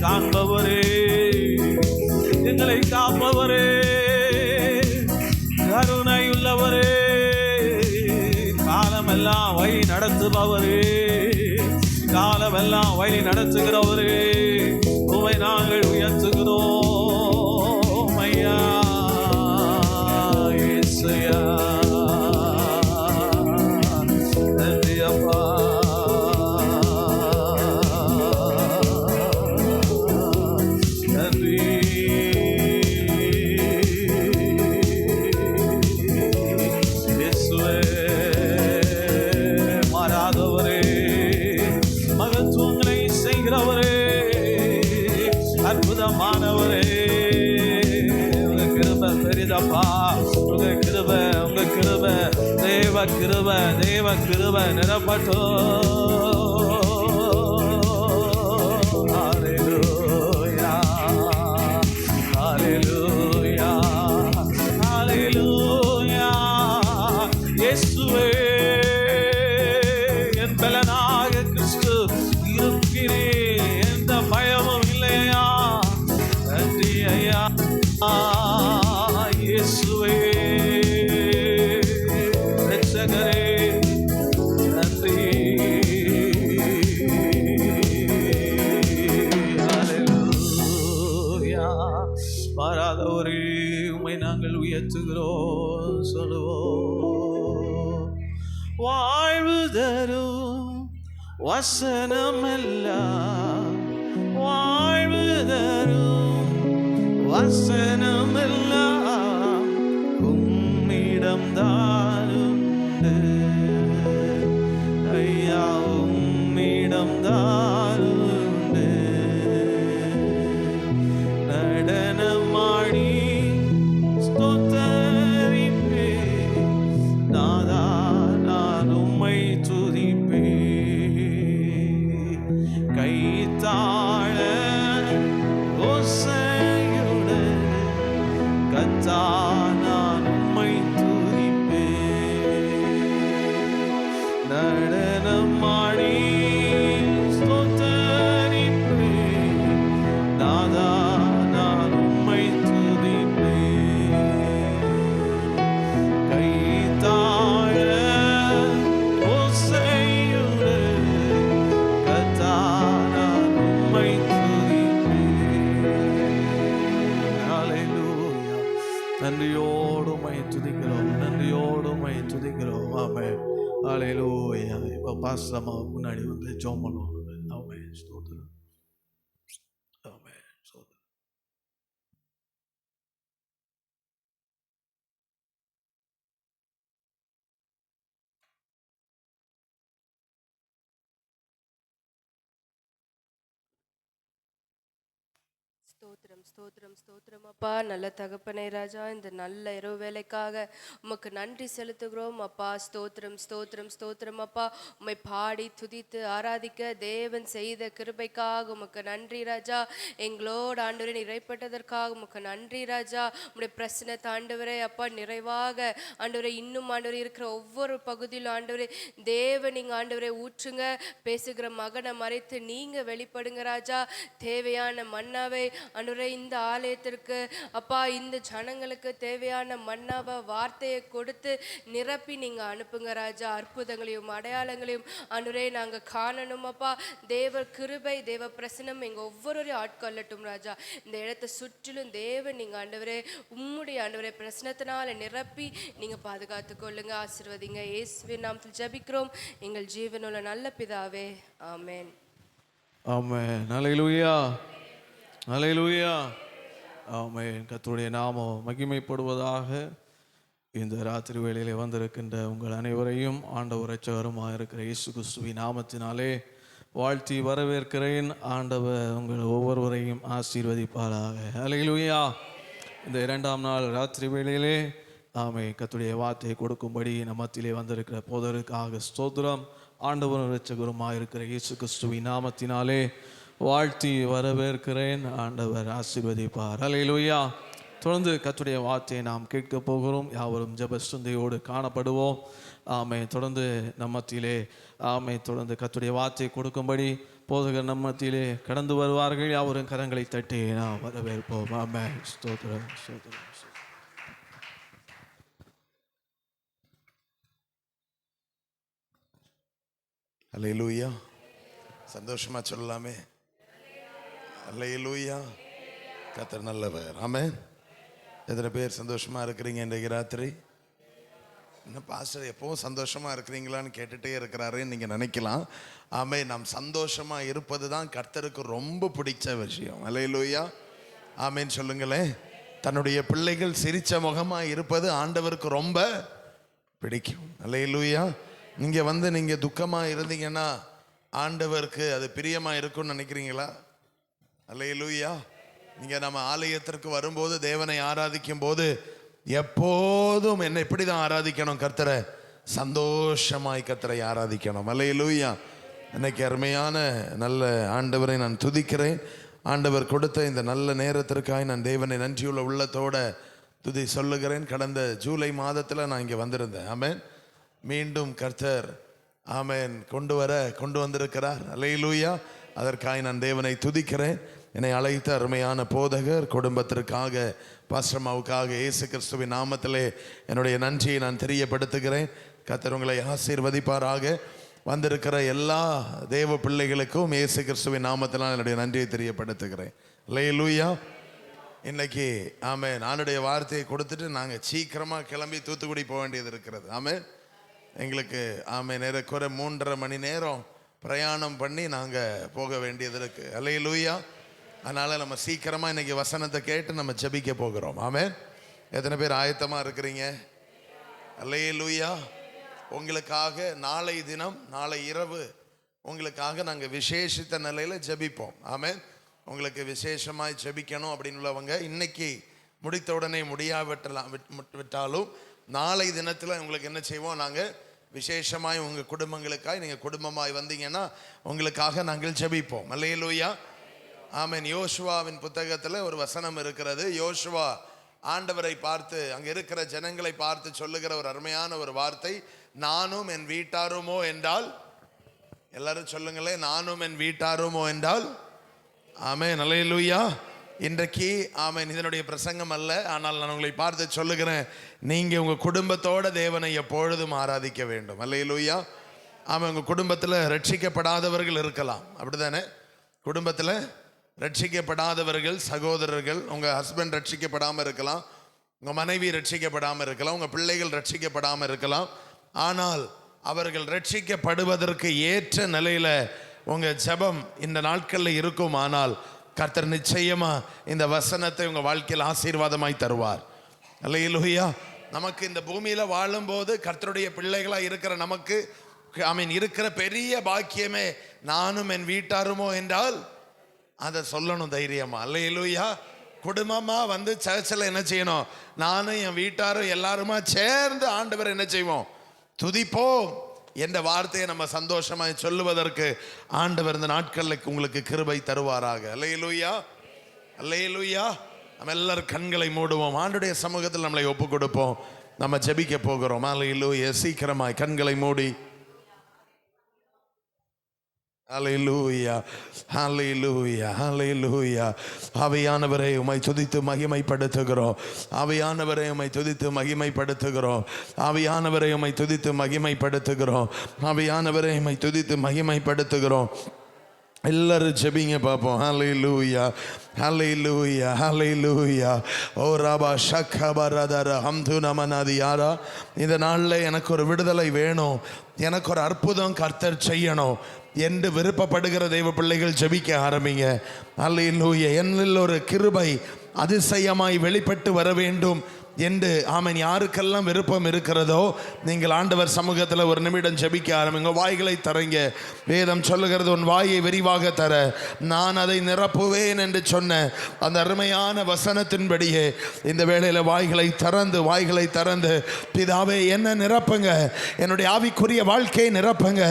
காண்பவரே, எங்களை காப்பவரே, கருணையுள்ளவரே, காலமெல்லாம் வழி நடத்துபவரே, காலமெல்லாம் வழி நடத்துகிறவரே, உம்மை நாங்கள் உயர்த்துகிறோம் ஐயா. இயேசுயா நன்றி அப்பா. நன்றி இயேசுவே, மாறாதவரே, மகத்துவங்களை செய்கிறவரே, அற்புதமானவரே, உங்க கிருபை பெரிதப்பா. உங்க கிருபை, உங்க கிருபை, தேவ கிருபை, தேவ கிருபை நிரப்பட்டும். ஹல்லேலூயா, ஹல்லேலூயா, ஹல்லேலூயா. இயேசுவே என் பலனாக கிறிஸ்து இருக்கிறேன், எந்த பயமும் இல்லையா. நன்றி ஐயா. இயேசுவே இரட்சகரே, நன்றி. ஹல்லேலூயா. மாறாதவரே, உம்மை நாங்கள் உயர்த்துகிறோம், சொல்லுவோம். வாழ்வு தரும் வசனமெல்லாம், வாழ்வு தரும் வசனமெல்லாம் உம்மிடம் தானுண்டு ஐயா, உம்மிடம் தானுண்டு. நடனமாடி ஸ்தோத்தரிப்பேன் நாதா, நான் உம்மை துதிப்பேன். கைத்தாழ ஓசையுடன் கர்த்தா, நான் உம்மை துதிப்பேன். நடனமாடி ஸ்தோத்தரிப்பேன் நாதா, நான் உம்மை துதிப்பேன். கைத்தாழ ஓசையுடன் கர்த்தா, நான் உம்மை நன்றியோடு உம்மை துதிக்கிறோம், நன்றியோடு உம்மை துதிக்கிறோம். ஆமென். ஹல்லேலூயா. இப்போ பாஸ்டர் முன்னாடி வந்து ஜெபம் பண்ணுவாங்க. ஆமென். ஸ்தோத்திரம். ஆமென். ஸ்தோத்திரம். ஸ்தோத்திரம் ஸ்தோத்திரம் ஸ்தோத்திரம் அப்பா. நல்ல தகப்பனே ராஜா, இந்த நல்ல இரவு வேலைக்காக உமக்கு நன்றி செலுத்துகிறோம் அப்பா. ஸ்தோத்திரம் ஸ்தோத்திரம் ஸ்தோத்திரம் அப்பா. உம்மை பாடி துதித்து ஆராதிக்க தேவன் செய்த கிருபைக்காக உமக்கு நன்றி ராஜா. எங்களோடு ஆண்டவரே நிறைப்பட்டதற்காக உமக்கு நன்றி ராஜா. உம்முடைய பிரசன்னத்தை ஆண்டவரே அப்பா நிறைவாக ஆண்டவரே இன்னும் ஆண்டவரே இருக்கிற ஒவ்வொரு பகுதியிலும் ஆண்டவரே தேவன் நீங்க ஆண்டவரே ஊற்றுங்க. பேசுகிற மகனை மறைத்து நீங்க வெளிப்படுங்க ராஜா. தேவையான மன்னாவை ஆண்டவரே இந்த ஆலயத்திற்கு அப்பா, இந்த ஜனங்களுக்கு தேவையான மன்னாவை வார்த்தையை கொடுத்து நிரப்பி நீங்க அனுப்புங்க ராஜா. அற்புதங்களையும் அடையாளங்களையும் ஆண்டவரே நாங்க காணணும் அப்பா. தேவ கிருபை, தேவ பிரசனம் எங்க ஒவ்வொருவரையும் ஆட்கொள்ளட்டும் ராஜா. இந்த இடத்தை சுற்றிலும் தேவன் நீங்க ஆண்டவரே உம்முடைய ஆண்டவரே பிரசனத்தினால நிரப்பி நீங்க பாதுகாத்து கொள்ளுங்க, ஆசீர்வதிங்க. இயேசுவின் நாமத்தில் ஜெபிக்கிறோம் எங்கள் ஜீவனுள்ள நல்ல பிதாவே, ஆமென். ஆமென். ஹல்லேலூயா, ஹல்லேலூயா. ஆமென். கர்த்தருடைய நாமம் மகிமைப்படுவதாக. இந்த ராத்திரி வேளையிலே வந்திருக்கின்ற உங்கள் அனைவரையும் ஆண்டவர் இரட்சகருமாக இருக்கிற இயேசு கிறிஸ்துவின் நாமத்தினாலே வாழ்த்தி வரவேற்கிறேன். ஆண்டவர் உங்கள் ஒவ்வொருவரையும் ஆசீர்வதிப்பாராக. ஹல்லேலூயா. இந்த இரண்டாம் நாள் ராத்திரி வேளையிலே ஆமென் கர்த்தருடைய வார்த்தையை கொடுக்கும்படி நம் மத்தியிலே வந்திருக்கிற போதருக்காக ஸ்தோத்திரம். ஆண்டவரும் இரட்சகருமாக இருக்கிற இயேசு கிறிஸ்துவின் நாமத்தினாலே வாழ்த்தி வரவேற்கிறேன். ஆண்டவர் ஆசீர்வதிப்பார். ஹல்லேலூயா. தொடர்ந்து கர்த்தருடைய வார்த்தையை நாம் கேட்க போகிறோம். யாவரும் ஜெபஸ்துதியோடு காணப்படுவோம். ஆமென். தொடர்ந்து நம் மத்தியிலே ஆமென் தொடர்ந்து கர்த்தருடைய வார்த்தையை கொடுக்கும்படி போதகர் நம்ம மத்தியிலே கடந்து வருவார்கள். அவரும் கரங்களை தட்டி நாம் வரவேற்போம். ஆமென். ஸ்தோத்திரம், ஸ்தோத்திரம். அல்லேலூயா. சந்தோஷமா சொல்லலாமே. அல்லேலூயா. கர்த்தர் நல்லவர். ஆமென். எத்தனை பேர் சந்தோஷமா இருக்கிறீங்க இன்றைக்கு ராத்திரி? என்ன பாஸ்டர் எப்பவும் சந்தோஷமா இருக்கிறீங்களான்னு கேட்டுட்டே இருக்கிறாருன்னு நீங்க நினைக்கலாம். ஆமே, நாம் சந்தோஷமா இருப்பது தான் கர்த்தருக்கு ரொம்ப பிடிச்ச விஷயம். அல்லேலூயா. ஆமேன்னு சொல்லுங்களேன். தன்னுடைய பிள்ளைகள் சிரிச்ச முகமா இருப்பது ஆண்டவருக்கு ரொம்ப பிடிக்கும். அல்லேலூயா. நீங்க நீங்க துக்கமா இருந்தீங்கன்னா ஆண்டவருக்கு அது பிரியமா இருக்கும்னு நினைக்கிறீங்களா? அல்லேலூயா. நீங்க நம்ம ஆலயத்திற்கு வரும்போது, தேவனை ஆராதிக்கும் போது எப்போதும் என்ன இப்படிதான் ஆராதிக்கணும், கர்த்தரை சந்தோஷமாய் கர்த்தரை ஆராதிக்கணும். அல்லேலூயா. இன்னைக்கு அருமையான நல்ல ஆண்டவரை நான் துதிக்கிறேன். ஆண்டவர் கொடுத்த இந்த நல்ல நேரத்திற்காக நான் தேவனை நன்றியுள்ள உள்ளத்தோட துதி சொல்லுகிறேன். கடந்த ஜூலை மாதத்தில் நான் இங்கே வந்திருந்தேன். ஆமென். மீண்டும் கர்த்தர் ஆமென் கொண்டு வந்திருக்கிறார். அல்லேலூயா. அதற்காக நான் தேவனை துதிக்கிறேன். என்னை அழைத்த அருமையான போதகர் குடும்பத்திற்காக, பாஸ்டர்மாவுக்காக இயேசு கிறிஸ்துவின் நாமத்திலே என்னுடைய நன்றியை நான் தெரியப்படுத்துகிறேன். கர்த்தர் உங்களை ஆசீர்வதிப்பாராக. வந்திருக்கிற எல்லா தேவ பிள்ளைகளுக்கும் இயேசு கிறிஸ்துவின் நாமத்தில் என்னுடைய நன்றியை தெரியப்படுத்துகிறேன். அல்லேலூயா. இன்னைக்கு ஆமென் நானுடைய வார்த்தையை கொடுத்துட்டு நாங்கள் சீக்கிரமாக கிளம்பி தூத்துக்குடி போக வேண்டியது இருக்கிறது. ஆமென். எங்களுக்கு ஆமென் ஏறக்குறை 3.5 மணி நேரம் பிரயாணம் பண்ணி நாங்கள் போக வேண்டியது இருக்கு. அல்லேலூயா. அதனால் நம்ம சீக்கிரமாக இன்னைக்கு வசனத்தை கேட்டு நம்ம ஜெபிக்க போகிறோம். ஆமென். எத்தனை பேர் ஆயத்தமாக இருக்கிறீங்க? அல்லேலூயா. உங்களுக்காக நாளை தினம், நாளை இரவு உங்களுக்காக நாங்கள் விசேஷித்த நிலையில் ஜெபிப்போம். ஆமென். உங்களுக்கு விசேஷமாய் ஜெபிக்கணும் அப்படின்னு உள்ளவங்க இன்னைக்கு முடித்த உடனே விட்டாலும் நாளை தினத்தில் உங்களுக்கு என்ன செய்வோம், நாங்கள் விசேஷமாய் உங்கள் குடும்பங்களுக்காக நீங்கள் குடும்பமாய் வந்தீங்கன்னா உங்களுக்காக நாங்கள் ஜெபிப்போம். அல்லேலூயா. ஆமென். யோசுவாவின் புத்தகத்தில் ஒரு வசனம் இருக்கிறது. யோசுவா ஆண்டவரை பார்த்து, அங்கே இருக்கிற ஜனங்களை பார்த்து சொல்லுகிற ஒரு அருமையான ஒரு வார்த்தை, நானும் என் வீட்டாருமோ என்றால், எல்லாரும் சொல்லுங்களேன், நானும் என் வீட்டாருமோ என்றால். ஆமென். அல்லேலூயா. இன்றைக்கு ஆமென் இதனுடைய பிரசங்கம் அல்ல, ஆனால் நான் உங்களை பார்த்து சொல்லுகிறேன், நீங்கள் உங்கள் குடும்பத்தோட தேவனை எப்பொழுதும் ஆராதிக்க வேண்டும். அல்லேலூயா. ஆமாம். உங்கள் குடும்பத்தில் ரட்சிக்கப்படாதவர்கள் இருக்கலாம், அப்படிதானே? குடும்பத்தில் ரட்சிக்கப்படாதவர்கள் சகோதரர்கள், உங்கள் ஹஸ்பண்ட் ரட்சிக்கப்படாமல் இருக்கலாம், உங்கள் மனைவி ரட்சிக்கப்படாமல் இருக்கலாம், உங்கள் பிள்ளைகள் ரட்சிக்கப்படாமல் இருக்கலாம். ஆனால் அவர்கள் ரட்சிக்கப்படுவதற்கு ஏற்ற நிலையில் உங்கள் ஜெபம் இந்த நாட்களில் இருக்கும். ஆனால் கர்த்தர் நிச்சயமா இந்த வசனத்தை உங்கள் வாழ்க்கையில் ஆசீர்வாதமாய் தருவார். அல்லேலூயா. நமக்கு இந்த பூமியில் வாழும்போது கர்த்தருடைய பிள்ளைகளாக இருக்கிற நமக்கு ஆமீன் இருக்கிற பெரிய பாக்கியமே, நானும் என் வீட்டாருமோ என்றால் அதை சொல்லணும் தைரியமா. அல்லேலூயா. குடும்பமா சர்ச்சில் என்ன செய்யணும், நானும் என் வீட்டாரும் எல்லாருமா சேர்ந்து ஆண்டவர் என்ன செய்வோம், துதிப்போம் என்ற வார்த்தையை நம்ம சந்தோஷமாய் சொல்லுவதற்கு ஆண்டவர் இந்த நாட்களில் உங்களுக்கு கிருபை தருவாராக. அல்லேலூயா. அல்லேலூயா. நம்ம எல்லாரும் கண்களை மூடுவோம், ஆண்டுடைய சமூகத்தில் நம்மளை ஒப்பு கொடுப்போம், நம்ம ஜெபிக்க போகிறோம். அல்லேலூயா. சீக்கிரமாய் கண்களை மூடி. ஹல்லேலூயா. ஹல்லேலூயா. ஹல்லேலூயா. ஆவியானவரே உம்மை துதித்து மகிமைப்படுத்துகிறோம். ஆவியானவரே உம்மை துதித்து மகிமைப்படுத்துகிறோம். ஆவியானவரே உம்மை துதித்து மகிமைப்படுத்துகிறோம். ஆவியானவரே உம்மை துதித்து மகிமைப்படுத்துகிறோம். எல்லாரும் ஜெபிங்க பார்ப்போம். ஹல்லேலூயா. ஹல்லேலூயா. ஹல்லேலூயா. ஓ ராபா ஷக்கபரதர ஹம்து நமனதியாரா. இந்த நாளில் எனக்கு ஒரு விடுதலை வேணும், எனக்கு ஒரு அற்புதம் கர்த்தர் செய்யணும் என்று விருப்பப்படுகிற தெய்வ பிள்ளைகள் ஜெபிக்க ஆரம்பிங்க. அல்லேலூயா. என்னில் ஒரு கிருபை அதிசயமாய் வெளிப்பட்டு வர வேண்டும் என்று ஆமென் யாருக்கெல்லாம் விருப்பம் இருக்கிறதோ நீங்கள் ஆண்டவர் சமூகத்தில் ஒரு நிமிடம் ஜெபிக்க ஆரம்பிங்க. வாய்களை தரங்க. வேதம் சொல்லுகிறது, உன் வாயை விரிவாக தர நான் அதை நிரப்புவேன் என்று சொன்ன அந்த அருமையான வசனத்தின்படியே இந்த வேளையில் வாய்களை திறந்து பிதாவே என்ன நிரப்புங்க, என்னுடைய ஆவிக்குரிய வாழ்க்கையை நிரப்புங்க,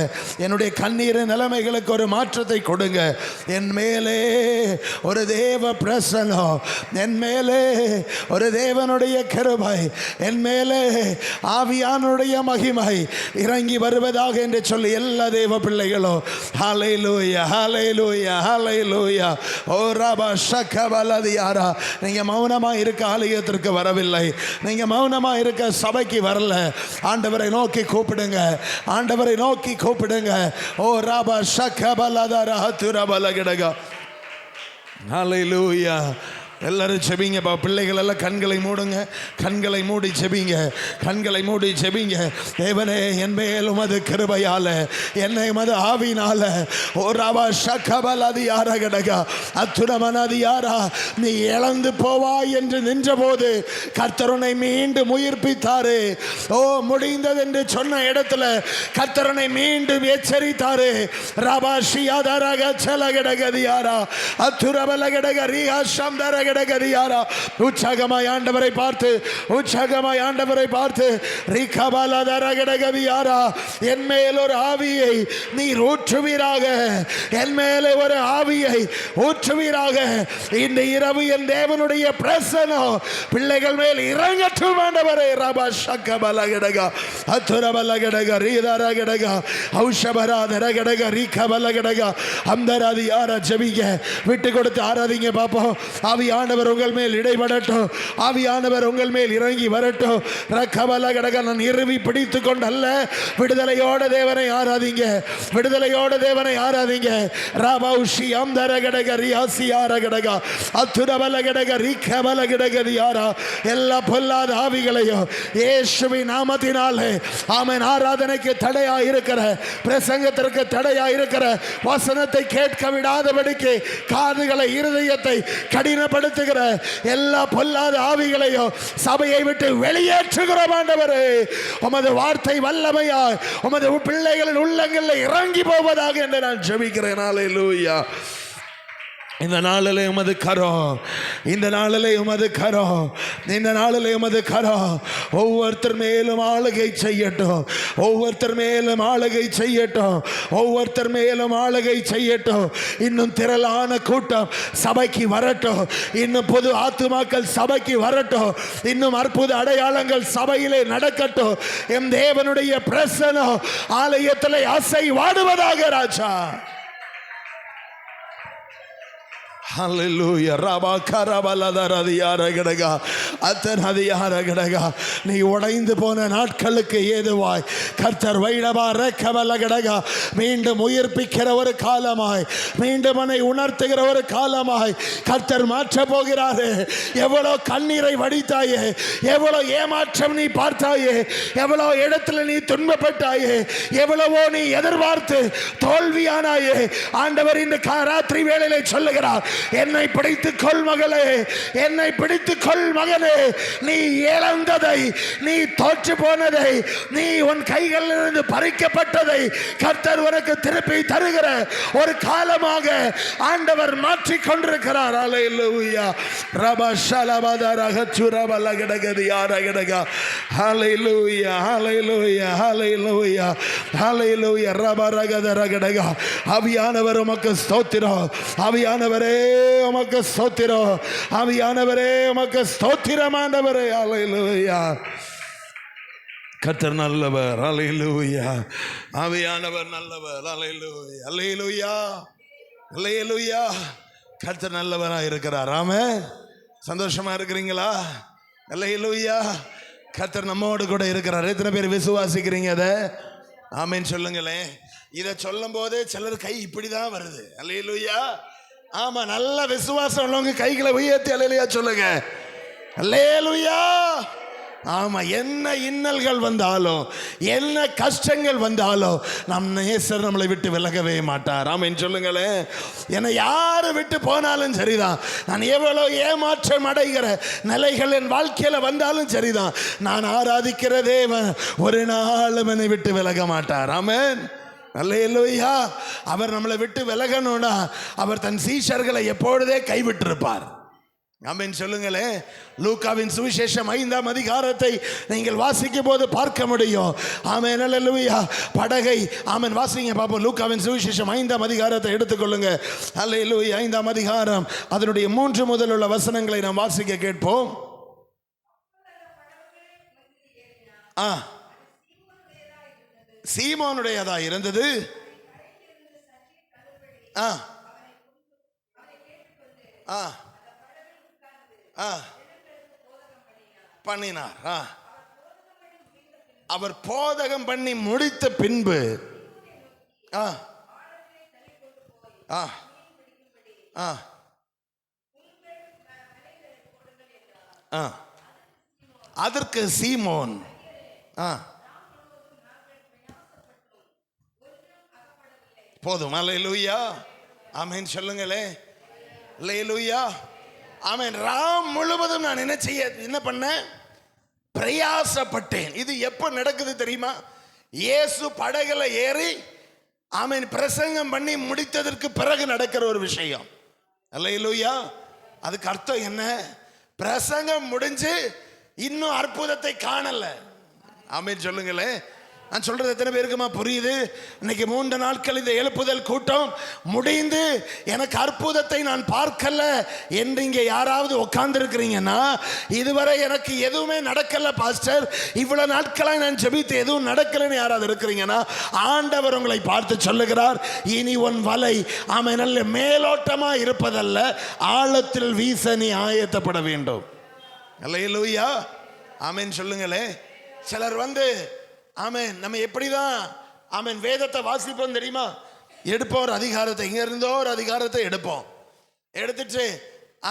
என்னுடைய கண்ணீர் நிலைமைகளுக்கு ஒரு மாற்றத்தை கொடுங்க, என் மேலே ஒரு தேவ பிரசன்னம், என் மேலே ஒரு தேவனுடைய கிருபை, என் மேலே ஆவியானுடைய மகிமை இறங்கி வருவதாக என்று சொல்லி எல்லா தேவ பிள்ளைகளும் ஹல்லேலூயா ஹல்லேலூயா ஹல்லேலூயா. ஓ ரபா ஷக்கபலதியாரா. நீங்க மௌனமா இருக்க ஆலயத்திற்கு வரவில்லை, நீங்க மௌனமா இருக்க சபைக்கு வரல. ஆண்டவரை நோக்கி கூப்பிடுங்க, ஆண்டவரை நோக்கி கூப்பிடுங்க. ஓ ரபா ஷக்கபலதரா துரபலகடகா. ஹல்லேலூயா. எல்லாரும் செபிங்கப்பா. பிள்ளைகள் எல்லாம் கண்களை மூடுங்க, கண்களை மூடி செபிங்க, கண்களை மூடி செபிங்க. தேவனே, என் மேல் உமது கிருபையால, என்னை உமது ஆவினால ஓராவா ஷக்கபலதியாரா கடகா அத்துரமனதியாரா நீ இழந்து போவாய் என்று நின்றபோது கர்த்தர் உன்னை மீண்டும் உயிர்ப்பித்தாரு. ஓ, முடிந்தது என்று சொன்ன இடத்துல கர்த்தர் உன்னை மீண்டும் எச்சரித்தாரு. ரபாஷியாதரக சலகடகதியாரா அத்துரபலகடக ரியாஷம்தர உற்சாகமாய் ஆண்டவரை பார்த்து, உற்சாகமாய் ஆண்டவரை பார்த்து என் மேல் ஒரு ஆவியை நீர் ஊற்றுவீராக, என் மேலே ஒரு ஆவியை ஊற்றுவீராக. இந்த இரவு என் தேவனுடைய பிரசன்னம் பிள்ளைகள் மேல் இறங்கட்டும் ஆண்டவரே. ரபா ஷக்கபலகடகா அத்துரபலகடகா ரீதரகடகா ஔஷபராதரகடகா ரீகபலகடகா அம்தராதியாரா. ஜெபிங்க, விட்டு கொடுத்து ஆராதிங்க பாப்போம். ஆவியானவர் உங்கள் மேல் இடைபடட்டும், ஆவியானவர் உங்கள் மேல் இறங்கி வரட்டும். ரக்கபல கடக நான் இறுவி பிடித்து கொண்டல்ல, விடுதலையோட தேவனை ஆராதிங்க, விடுதலையோட தேவனை ஆராதிங்க. ராபௌஷி அம்தர கடக ரியாசியார கடக அத்துரபல கடக ரிக்கபல கடக ரியாரா. எல்லா பொல்லாத ஆவிகளையும் இயேசுவின் நாமத்தினாலே ஆமென். ஆராதனைக்கு தடையா இருக்கிற, பிரசங்கத்திற்கு தடையா இருக்கிற, வசனத்தை கேட்க விடாதபடிக்கு காதுகளை இருதயத்தை கடினப்படுத்துகிற எல்லா பொல்லாத ஆவிகளையும் சபையை விட்டு வெளியேற்றுகிறோம் ஆண்டவரே. உமது வார்த்தை வல்லமையாய் உமது பிள்ளைகளின் உள்ளங்களில் இறங்கி போவதாக என்று நான் ஜெபிக்கிறேன். ஹல்லேலூயா. இந்த நாளிலே உமது கரம், இந்த நாளிலே உமது கரம், இந்த நாளிலே உமது கரம் ஒவ்வொருத்தர் மேலும் ஆளுகை செய்யட்டும், ஒவ்வொருத்தர் மேலும் ஆளுகை செய்யட்டும், ஒவ்வொருத்தர் மேலும் ஆளுகை செய்யட்டும். இன்னும் திரளான கூட்டம் சபைக்கு வரட்டும், இன்னும் பொது ஆத்துமாக்கள் சபைக்கு வரட்டும், இன்னும் அற்புத அடையாளங்கள் சபையிலே நடக்கட்டும். எம் தேவனுடைய பிரசன்னம் ஆலயத்திலே அசை வாடுவதாக ராஜா. ஹல்லேலூயா. ரபா கரபலதரதியாரகடகா அத்தனதியாரகடகா. நீ உடைந்து போன நாட்களுக்கு ஏதுவாய் கர்த்தர் வைடபா ரக்கபலகடகா மீண்டும் உயிர்ப்பிக்கிற ஒரு காலமாய், மீண்டும் அவனை உணர்த்துகிற ஒரு காலமாய் கர்த்தர் மாற்ற போகிறாரே. எவ்வளோ கண்ணீரை வடித்தாயே, எவ்வளோ ஏமாற்றம் நீ பார்த்தாயே, எவ்வளோ இடத்துல நீ துன்பப்பட்டாயே, எவ்வளவோ நீ எதிர்பார்த்து தோல்வியானாயே. ஆண்டவர் இந்த ராத்திரி வேளையிலே சொல்லுகிறார், என்னை பிடித்துக் கொள் மகளே, என்னை பிடித்துக் கொள் மகனே. நீ இழந்ததை, நீ தோற்று போனதை, நீ உன் கைகளிலிருந்து பறிக்கப்பட்டதை கர்த்தர் உனக்கு திருப்பி தருகிற ஒரு காலமாக ஆண்டவர் மாற்றிக் கொண்டிருக்கிறார். ஹல்லேலூயா. ரபா ஷலபதரக சுரபலகடகதியாரகடகா. ஹல்லேலூயா ஹல்லேலூயா ஹல்லேலூயா ஹல்லேலூயா. ரபரகதரகடகா. ஆவியானவர் உமக்கு ஸ்தோத்திரம், ஆவியானவரே உமக்கு ஸ்தோத்திரம், ஆவியானவரே உமக்கு ஸ்தோத்திரம் ஆண்டவரே. ஹல்லேலூயா. கர்த்தர் நல்லவர். ஹல்லேலூயா. ஆவியானவர் நல்லவர். ஹல்லேலூயா ஹல்லேலூயா ஹல்லேலூயா. கர்த்தர் நல்லவராக இருக்கிறார். ஆமென். சந்தோஷமா இருக்கிறீங்களா? ஹல்லேலூயா. கர்த்தர் நம்மோடு கூட இருக்கிறார். எத்தனை பேர் விசுவாசிக்கிறீங்க அதை? ஆமென் சொல்லுங்களேன். இதை சொல்லும் போதே சிலர் கை இப்படிதான் வருது. ஹல்லேலூயா. ஆமா, நல்ல விசுவாசம் உள்ளவங்க கைகளை உயர்த்தி அல்லேலூயா சொல்லுங்க. அல்லேலூயா. ஆமா, என்ன இன்னல்கள் வந்தாலும், என்ன கஷ்டங்கள் வந்தாலும் நம் நேசர் நம்மளை விட்டு விலகவே மாட்டார். ஆமென் சொல்லுங்களேன். என்னை யாரு விட்டு போனாலும் சரிதான், நான் எவ்வளோ ஏமாற்றம் அடைகிற நிலைகள் என் வாழ்க்கையில வந்தாலும் சரிதான், நான் ஆராதிக்கிற தேவன் ஒரு நாளும் என்னை விட்டு விலக மாட்டார். ஆமென். அல்லேலூயா. அவர் நம்மளை விட்டு விலகணும்னா அவர் தன் சீஷர்களை எப்பொழுதே கைவிட்டிருப்பார். ஆமென் சொல்லுங்களேன். லூக்காவின் சுவிசேஷம் 5ஆம் அதிகாரத்தை நீங்கள் வாசிக்கும் போது பார்க்க முடியும். ஆமென். அல்லேலூயா. படகை ஆமென் வாசிங்க பாப்போம். லூக்காவின் சுவிசேஷம் 5ஆம் அதிகாரத்தை எடுத்துக்கொள்ளுங்க. அல்லேலூயா. 5ஆம் அதிகாரம் அதனுடைய 3 முதல் உள்ள வசனங்களை நாம் வாசிக்க கேட்போம். சீமோனுடையதா இருந்தது. பண்ணினார். அவர் போதகம் பண்ணி முடித்த பின்பு அதற்கு சீமோன் போதும். அல்லேலூயா, ஆமென் சொல்லுங்களே. அல்லேலூயா, ஆமென். ராம் முழுவதும் நான் என்ன பண்ணேன்? பிரயாசப்பட்டேன். இது எப்ப நடக்குது தெரியுமா? இயேசு படகுல ஏறி ஆமென் பிரசங்கம் பண்ணி முடித்ததற்கு பிறகு நடக்கிற ஒரு விஷயம். அல்லேலூயா. அதுக்கு அர்த்தம் என்ன? பிரசங்கம் முடிஞ்சு இன்னும் அற்புதத்தை காணல. ஆமென் சொல்லுங்களே. நான் சொல்றது எத்தனை பேருக்குமா புரியுது? இன்னைக்கு 3 நாட்கள் இந்த எழுப்புதல் கூட்டம் முடிந்து எனக்கு அற்புதத்தை நான் பார்க்கல என்று இங்கே யாராவது உட்கார்ந்து இருக்கிறீங்கன்னா, இதுவரை எனக்கு எதுவுமே நடக்கல பாஸ்டர், இவ்வளவு நாட்களாக நான் ஜெபித்து எதுவும் நடக்கலன்னு யாராவது இருக்கிறீங்கன்னா, ஆண்டவர் உங்களை பார்த்து சொல்லுகிறார், இனி உன் வலை ஆமென் நல்ல மேலோட்டமா இருப்பதல்ல, ஆழத்தில் வீச நீ ஆயத்தப்பட வேண்டும். அல்லேலூயா, ஆமென் சொல்லுங்களே. சிலர் ஆமென் நம்ம எப்படிதான் ஆமென் வேதத்தை வாசிப்போம் தெரியுமா? எடுப்போம் ஒரு அதிகாரத்தை, இங்க இருந்தோ ஒரு அதிகாரத்தை எடுப்போம், எடுத்துட்டு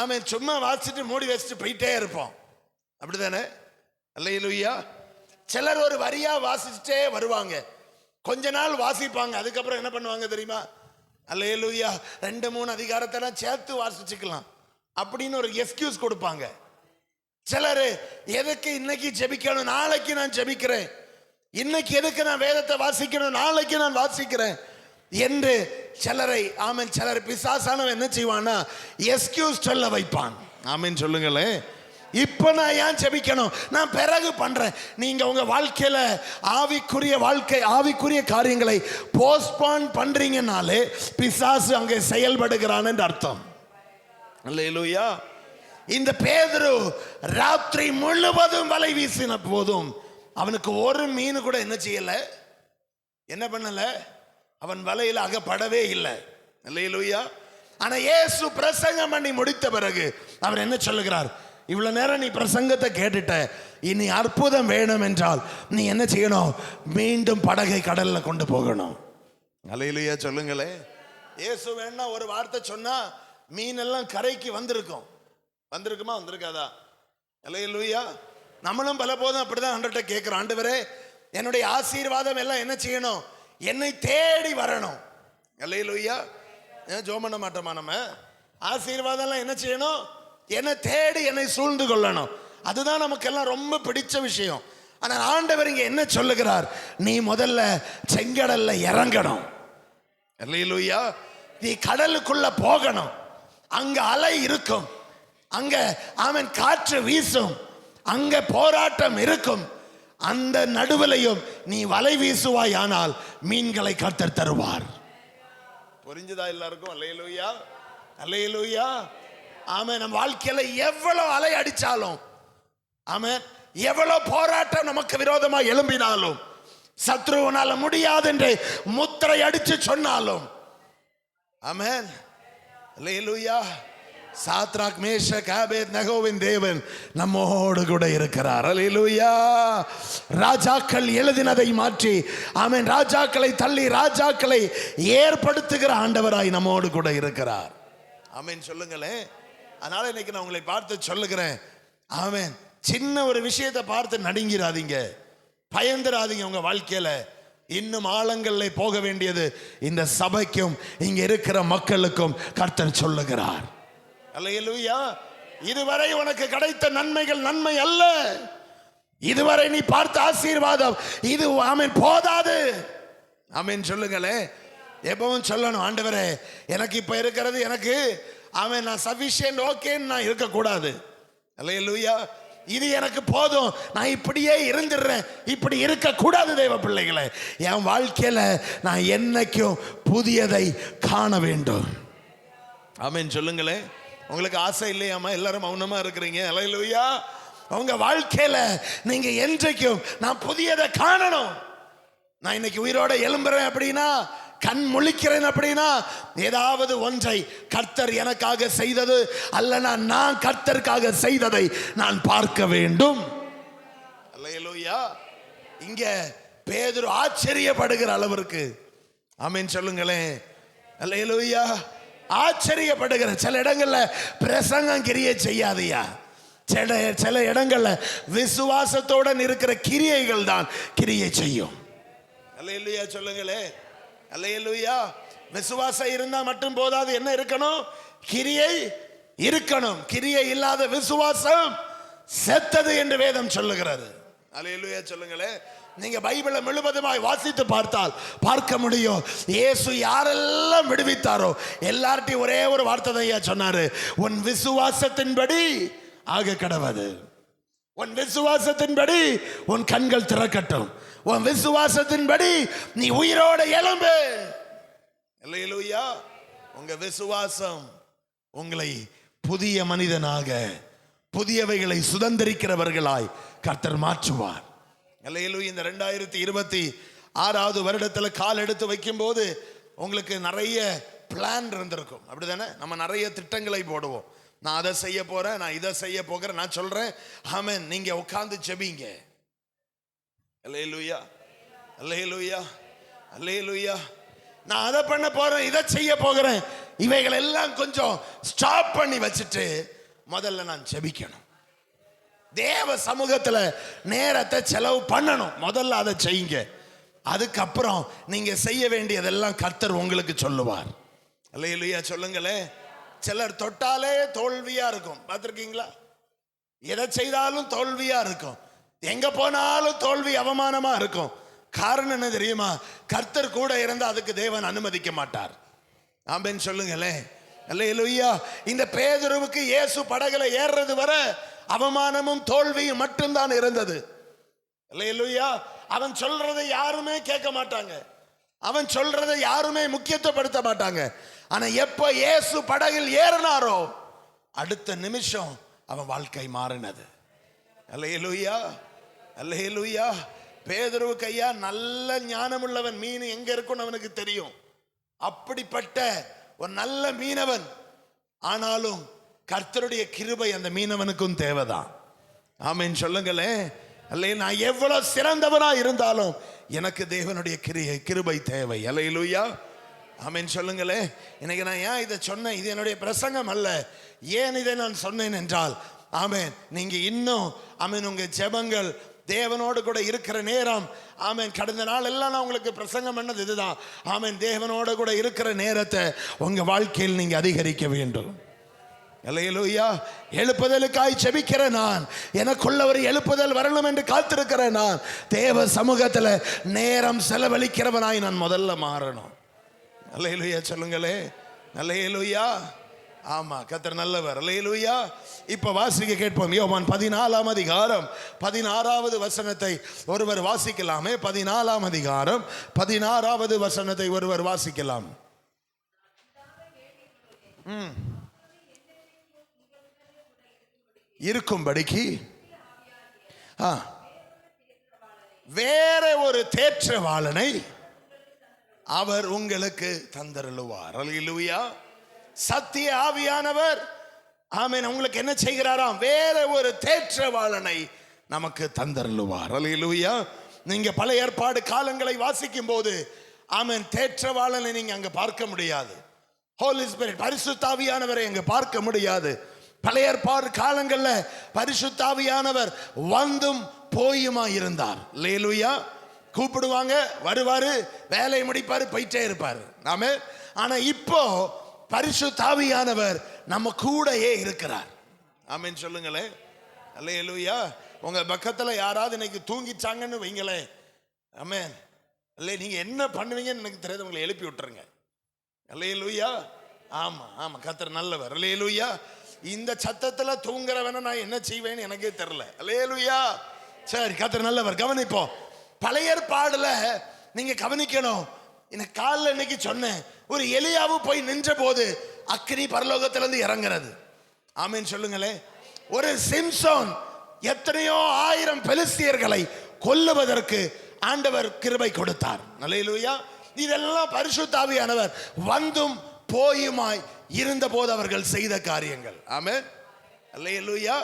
ஆமென் சும்மா வாசிச்சுட்டு மூடி வச்சுட்டு போயிட்டே இருப்போம். அப்படிதானே? அல்லேலூயா. சிலர் ஒரு வரியா வாசிச்சுட்டே வருவாங்க, கொஞ்ச நாள் வாசிப்பாங்க, அதுக்கப்புறம் என்ன பண்ணுவாங்க தெரியுமா? அல்லேலூயா, 2-3 அதிகாரத்தை சேர்த்து வாசிச்சுக்கலாம் அப்படின்னு ஒரு எக்ஸ்கியூஸ் கொடுப்பாங்க. சிலர் எதுக்கு இன்னைக்கு ஜெபிக்கணும், நாளைக்கு நான் ஜெபிக்கிறேன், இன்னைக்கு எதுக்கு நான் வேதத்தை வாசிக்கணும், நாளைக்கு நான் வாசிக்கிறேன் என்று சிலரை ஆமென் சிலர் பிசாசானவன் என்ன செய்வான்னா எக்ஸ்கியூஸ் சொல்ல வைப்பான். ஆமென் சொல்லுங்களேன். இப்ப நான் ஏன் ஜெபிக்கணும், நான் பிறகு பண்றேன். நீங்க உங்க வாழ்க்கையில ஆவிக்குரிய காரியங்களை போஸ்ட்போன் பண்றீங்கனாலே பிசாசு அங்கே செயல்படுகிறான் என்று அர்த்தம். அல்லேலூயா. இந்த பேதுரு ராத்திரி முழுவதும் வலை வீசின போதும் அவனுக்கு ஒரு மீன் கூட என்ன செய்யல, என்ன பண்ணல, அவன் வலையில் அகப்படவே இல்லை. அல்லேலூயா. ஆனா இயேசு பிரசங்கம் பண்ணி முடித்த பிறகு அவர் என்ன சொல்லுகிறார்? இவ்வளவு நேரம் நீ பிரசங்கத்தை கேட்டுட்ட, இனி அற்புதம் வேணும் என்றால் நீ என்ன செய்யணும்? மீண்டும் படகை கடல்ல கொண்டு போகணும். அல்லேலூயா சொல்லுங்களே. இயேசு வேணா ஒரு வார்த்தை சொன்னா மீன் எல்லாம் கரைக்கு வந்திருக்குமா, வந்திருக்காதா? அல்லேலூயா. நம்மளும் பல போதும் அப்படிதான் ஆண்டவர்கிட்ட கேட்கிறோம், ஆண்டவரே என்னுடைய ஆசீர்வாதம் எல்லாம் என்ன செய்யணும்? என்னை தேடி வரணும். அல்லேலூயா. ஜெபம் பண்ண மாட்டோமா நம்ம? ஆசீர்வாதம் எல்லாம் என்ன செய்யணும்? என்னை தேடி என்னை சூழ்ந்து கொள்ளணும். அதுதான் நமக்கு எல்லாம் ரொம்ப பிடிச்ச விஷயம். ஆனா ஆண்டவர் இங்க என்ன சொல்லுகிறார்? நீ முதல்ல செங்கடல்ல இறங்கணும். அல்லேலூயா. நீ கடலுக்குள்ள போகணும், அங்க அலை இருக்கும், அங்க ஆமென் காற்று வீசும், அங்க போராட்டம் இருக்கும், அந்த நடுவிலையும் நீ வலை வீசுவாய், ஆனால் மீன்களை கர்த்தர் தருவார். புரிஞ்சுதா எல்லாருக்கும்? அல்லேலூயா, அல்லேலூயா. ஆமென். நம் வாழ்க்கையில எவ்வளவு அலை அடிச்சாலும், ஆமென், எவ்வளவு போராட்டம் நமக்கு விரோதமா எழும்பினாலும், சத்ருவனால முடியாது என்று முத்திரை அடிச்சு சொன்னாலும், ஆமென், அல்லேலூயா, சாத்ராக் மேஷக் ஆபேத்நேகோவின் தேவன் நம்மோடு கூட இருக்கிறார். அல்லேலூயா. ராஜாக்கள் எழுதினதை மாற்றி ஆமென் ராஜாக்களை தள்ளி ராஜாக்களை ஏற்படுத்துகிற ஆண்டவராய் நம்மோடு கூட இருக்கிறார். ஆமென் சொல்லுங்களேன். அதனால இன்னைக்கு நான் உங்களை பார்த்து சொல்லுகிறேன், ஆமென், சின்ன ஒரு விஷயத்தை பார்த்து நடுங்கிறாதீங்க, பயந்துராதீங்க. உங்க வாழ்க்கையில இன்னும் ஆழங்கள்ல போக வேண்டியது இந்த சபைக்கும் இங்க இருக்கிற மக்களுக்கும் கர்த்தர் சொல்லுகிறார். அல்லேலூயா. இதுவரை உனக்கு கிடைத்த நன்மைகள் நன்மை அல்ல, இதுவரை நீ பார்த்த ஆசீர்வாதம் இது ஆமென் போதாது. ஆமென் சொல்லுங்களே. எப்பவும் சொல்லணும், ஆண்டவரே எனக்கு இப்ப இருக்கிறது எனக்கு ஆமென் நான் சஃபிஷியன்ட் ஓகேன்னு நான் இருக்கக்கூடாது. அல்லேலூயா. இது எனக்கு போதும், நான் இப்படியே இருந்துடுறேன், இப்படி இருக்கக்கூடாது. தேவ பிள்ளைகளே, என் வாழ்க்கையில நான் என்னைக்கும் புதியதை காண வேண்டும். ஆமென் சொல்லுங்களே. உங்களுக்கு ஆசை இல்லையாமா? எல்லாரும் மௌனமா இருக்கிறீங்க. அல்லேலூயா. உங்க வாழ்க்கையில நீங்க என்றைக்கும் நான் புதியதை காணணும். நான் இன்னைக்கு உயிரோட எழும்புறேன் அப்படின்னா, கண் முழிக்கிறேன் அப்படின்னா, ஏதாவது ஒன்றை கர்த்தர் எனக்காக செய்தது அல்லனா நான் கர்த்தருக்காக செய்ததை நான் பார்க்க வேண்டும். அல்லேலூயா. இங்க பேதுரு ஆச்சரியப்படுகிற அளவிற்கு ஆமென் சொல்லுங்களேன். அல்லேலூயா. ஆச்சரியப்படுகிற சில இடங்கள்ல பிரசங்கம் கிரியை செய்யாதியா. சில இடங்கள்ல விசுவாசத்தோட இருக்கிற கிரியைகள் தான் கிரியை செய்யும். அல்லேலூயா சொல்லுங்களே. அல்லேலூயா. விசுவாசம் இருந்தா மட்டும் போதாது, என்ன இருக்கணும்? கிரியை இருக்கணும். கிரியை இல்லாத விசுவாசம் செத்தது என்று வேதம் சொல்லுகிறது. அல்லேலூயா சொல்லுங்களே. நீங்க பைபிளை முழுவதுமாய் வாசித்து பார்த்தால் பார்க்க முடியும், இயேசு யாரெல்லாம் விடுவித்தாரோ எல்லார்ட்டையும் ஒரே ஒரு வார்த்தை தான் சொன்னாரு, உன் விசுவாசத்தின்படி ஆக கடவது. உன் விசுவாசத்தின்படி உன் கண்கள் திறக்கட்டும். உன் விசுவாசத்தின்படி நீ உயிரோட எழும்பு. அல்லேலூயா. உங்க விசுவாசம் உங்களை புதிய மனிதனாக, புதியவைகளை சுதந்திரிக்கிறவர்களாய் கர்த்தர் மாற்றுவார். அல்லேலூயா. இந்த 2026 வருடத்துல கால் எடுத்து வைக்கும் போது உங்களுக்கு நிறைய பிளான் இருந்திருக்கும், அப்படிதானே? நம்ம நிறைய திட்டங்களை போடுவோம். நான் அதை செய்ய போறேன், நான் இதை செய்ய போகிறேன், நான் சொல்றேன். ஆமென். நீங்க உட்கார்ந்து ஜெபிங்க. அல்லேலூயா. அல்லேலூயா. அல்லேலூயா. நான் அதை பண்ண போறேன், இதை செய்ய போகிறேன், இவைகள் எல்லாம் கொஞ்சம் ஸ்டாப் பண்ணி வச்சுட்டு முதல்ல நான் ஜெபிக்கணும். தேவ சமூகத்துல நேரத்தை செலவு பண்ணணும். முதல்ல அதை செய்யுங்க. அதுக்கப்புறம் நீங்க செய்ய வேண்டியதெல்லாம் கர்த்தர் உங்களுக்கு சொல்லுவார். அல்லேலூயா சொல்லுங்களே. சிலர் தொட்டாலே தோல்வியா இருக்கும், பார்த்திருக்கீங்களா? எதை செய்தாலும் தோல்வியா இருக்கும், எங்க போனாலும் தோல்வி, அவமானமா இருக்கும். காரணம் என்ன தெரியுமா? கர்த்தர் கூட இருந்தா அதுக்கு தேவன் அனுமதிக்க மாட்டார். ஆமென் சொல்லுங்களே. அல்லேலூயா. இந்த பேதுருவுக்கு இயேசு படகுல ஏறுறது வரை அவமானமும் தோல்வியும் மட்டும்தான் இருந்தது. அல்லேலூயா. அவன் சொல்றதை யாருமே கேட்க மாட்டாங்க, அவன் சொல்றதை யாருமே முக்கியத்துவப்படுத்த மாட்டாங்க. ஆனா எப்ப இயேசு படகில் ஏறினாரோ அடுத்த நிமிஷம் அவன் வாழ்க்கை மாறினது. அல்லேலூயா. அல்லேலூயா. பேதுருவுக்கு ஐயா நல்ல ஞானம் உள்ளவன், மீன் எங்க இருக்குன்னு அவனுக்கு தெரியும். அப்படிப்பட்ட ஒரு நல்ல மீனவன். ஆனாலும் கர்த்தருடைய கிருபை அந்த மீனவனுக்கும் தேவைதான். ஆமென் சொல்லுங்களே. அல்லே, நான் எவ்வளவு சிறந்தவனா இருந்தாலும் எனக்கு தேவனுடைய கிருபை தேவை. அல்லேலூயா. ஆமென் சொல்லுங்களே. இன்னைக்கு நான் ஏன் இதை சொன்னேன்? இது என்னுடைய பிரசங்கம் அல்ல. ஏன் இதை நான் சொன்னேன் என்றால், ஆமென், நீங்க இன்னும் ஆமென் உங்க ஜெபங்கள் தேவனோடு கூட இருக்கிற நேரம், ஆமென், கடந்த நாள் எல்லாம் நான் உங்களுக்கு பிரசங்கம் பண்ணது இதுதான். ஆமென், தேவனோடு கூட இருக்கிற நேரத்தை உங்க வாழ்க்கையில் நீங்க அதிகரிக்க வேண்டும். அல்லேலூயா. எழுப்புதலுக்காய் செபிக்கிற நான், எனக்குள்ள ஒரு எழுப்புதல் வரணும் என்று காத்திருக்கிற நான், தேவ சமூகத்தில் நேரம் செலவழிக்கிறவனாய் நான் முதல்ல மாறணும். அல்லேலூயா சொல்லுங்களே. அல்லேலூயா. ஆமா, கர்த்தர் நல்லவர். அல்லேலூயா. இப்ப வாசிக்க கேட்போம். யோவான் 14ஆம் அதிகாரம் 16வது வசனத்தை ஒருவர் வாசிக்கலாமே. 14ஆம் அதிகாரம் 16வது வசனத்தை ஒருவர் வாசிக்கலாம். இருக்கும்படிக்கு வேற ஒரு தேற்றவாளனை அவர் உங்களுக்கு தந்தருளுவார். அல்லேலூயா. சத்திய ஆவியானவர் ஆமென் உங்களுக்கு என்ன செய்கிறாராம்? வேற ஒரு தேற்றவாளனை நமக்கு தந்தருளுவார். அல்லேலூயா. நீங்க பழைய ஏற்பாடு காலங்களை வாசிக்கும் போது ஆமென் தேற்றவாளனை நீங்க அங்க பார்க்க முடியாது. ஹோலி ஸ்பிரிட் பரிசுத்த ஆவியானவரை அங்க பார்க்க முடியாது. பழைய ஏற்பாடு காலங்கள்ல பரிசுத்த ஆவியானவர் வந்தும் போயுமா இருந்தார். அல்லேலூயா. கூப்பிடுவாங்க, வருவாரு, வேலையை முடிப்பாரு, போயிட்டே இருப்பாரு. ஆமென். ஆனா இப்போ பரிசுத்த ஆவியானவர் நம்ம கூடயே இருக்கிறார். ஆமென் சொல்லுங்களேன். அல்லேலூயா. உங்க பக்கத்துல யாராவது இன்னைக்கு தூங்கிச்சாங்கன்னு வைங்களேன், ஆமென், அல்லே, நீங்க என்ன பண்ணுவீங்கன்னு எனக்கு தெரியாது, உங்களை எழுப்பி விட்டுருங்க. அல்லேலூயா. ஆமா ஆமா, கர்த்தர் நல்லவர். அல்லேலூயா. இந்த சத்தத்துல தூங்குறவன நான் என்ன செய்வேன்னு எனக்கே தெரியல. அல்லேலூயா. சரி, கர்த்தர் நல்லவர். கவனிப்போம். பழைய ஏற்பாடுல நீங்க கவனிக்கணும். எனக்கு காலைல இன்னைக்கு சொன்னேன், ஒரு எலியாவு போய் நின்ற போது அக்கினி பரலோகத்திலிருந்து இறங்குறது. ஆமென் சொல்லுங்களே. ஒரு சிம்சோன் எத்தனையோ ஆயிரம் பெலிஸ்தியர்களை கொல்லுவதற்கு ஆண்டவர் கிருபை கொடுத்தார். அல்லேலூயா. இதெல்லாம் பரிசுத்த ஆவியானவர் வந்தும் போயுமாய் இருந்த போது அவர்கள் செய்த காரியங்கள். ஆமென். அல்லேலூயா.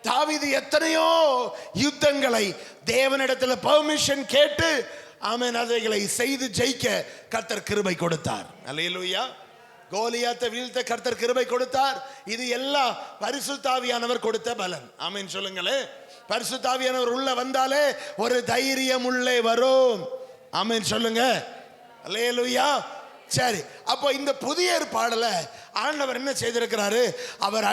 தாவீது எத்தனையோ யுத்தங்களை தேவனிடத்தில் பெர்மிஷன் கேட்டு ஆமென் அதைகளை செய்து ஜெயிக்க கர்த்தர் கிருபை கொடுத்தார். அல்லேலூயா. கோலியாத்தை வீழ்த்த கர்த்தர் கிருபை கொடுத்தார். இது எல்லாம் பரிசுத்த ஆவியானவர் கொடுத்த பலன். ஆமென் சொல்லுங்களே. பரிசுத்த ஆவியானவர் உள்ள வந்தாலே ஒரு தைரியம் உள்ளே வரும். ஆமென் சொல்லுங்க. அல்லேலூயா. சரி, அப்போ இந்த புதிய ஏற்பாடுல ஆண்டவர் என்ன செய்திருக்கிறாரு? அவர்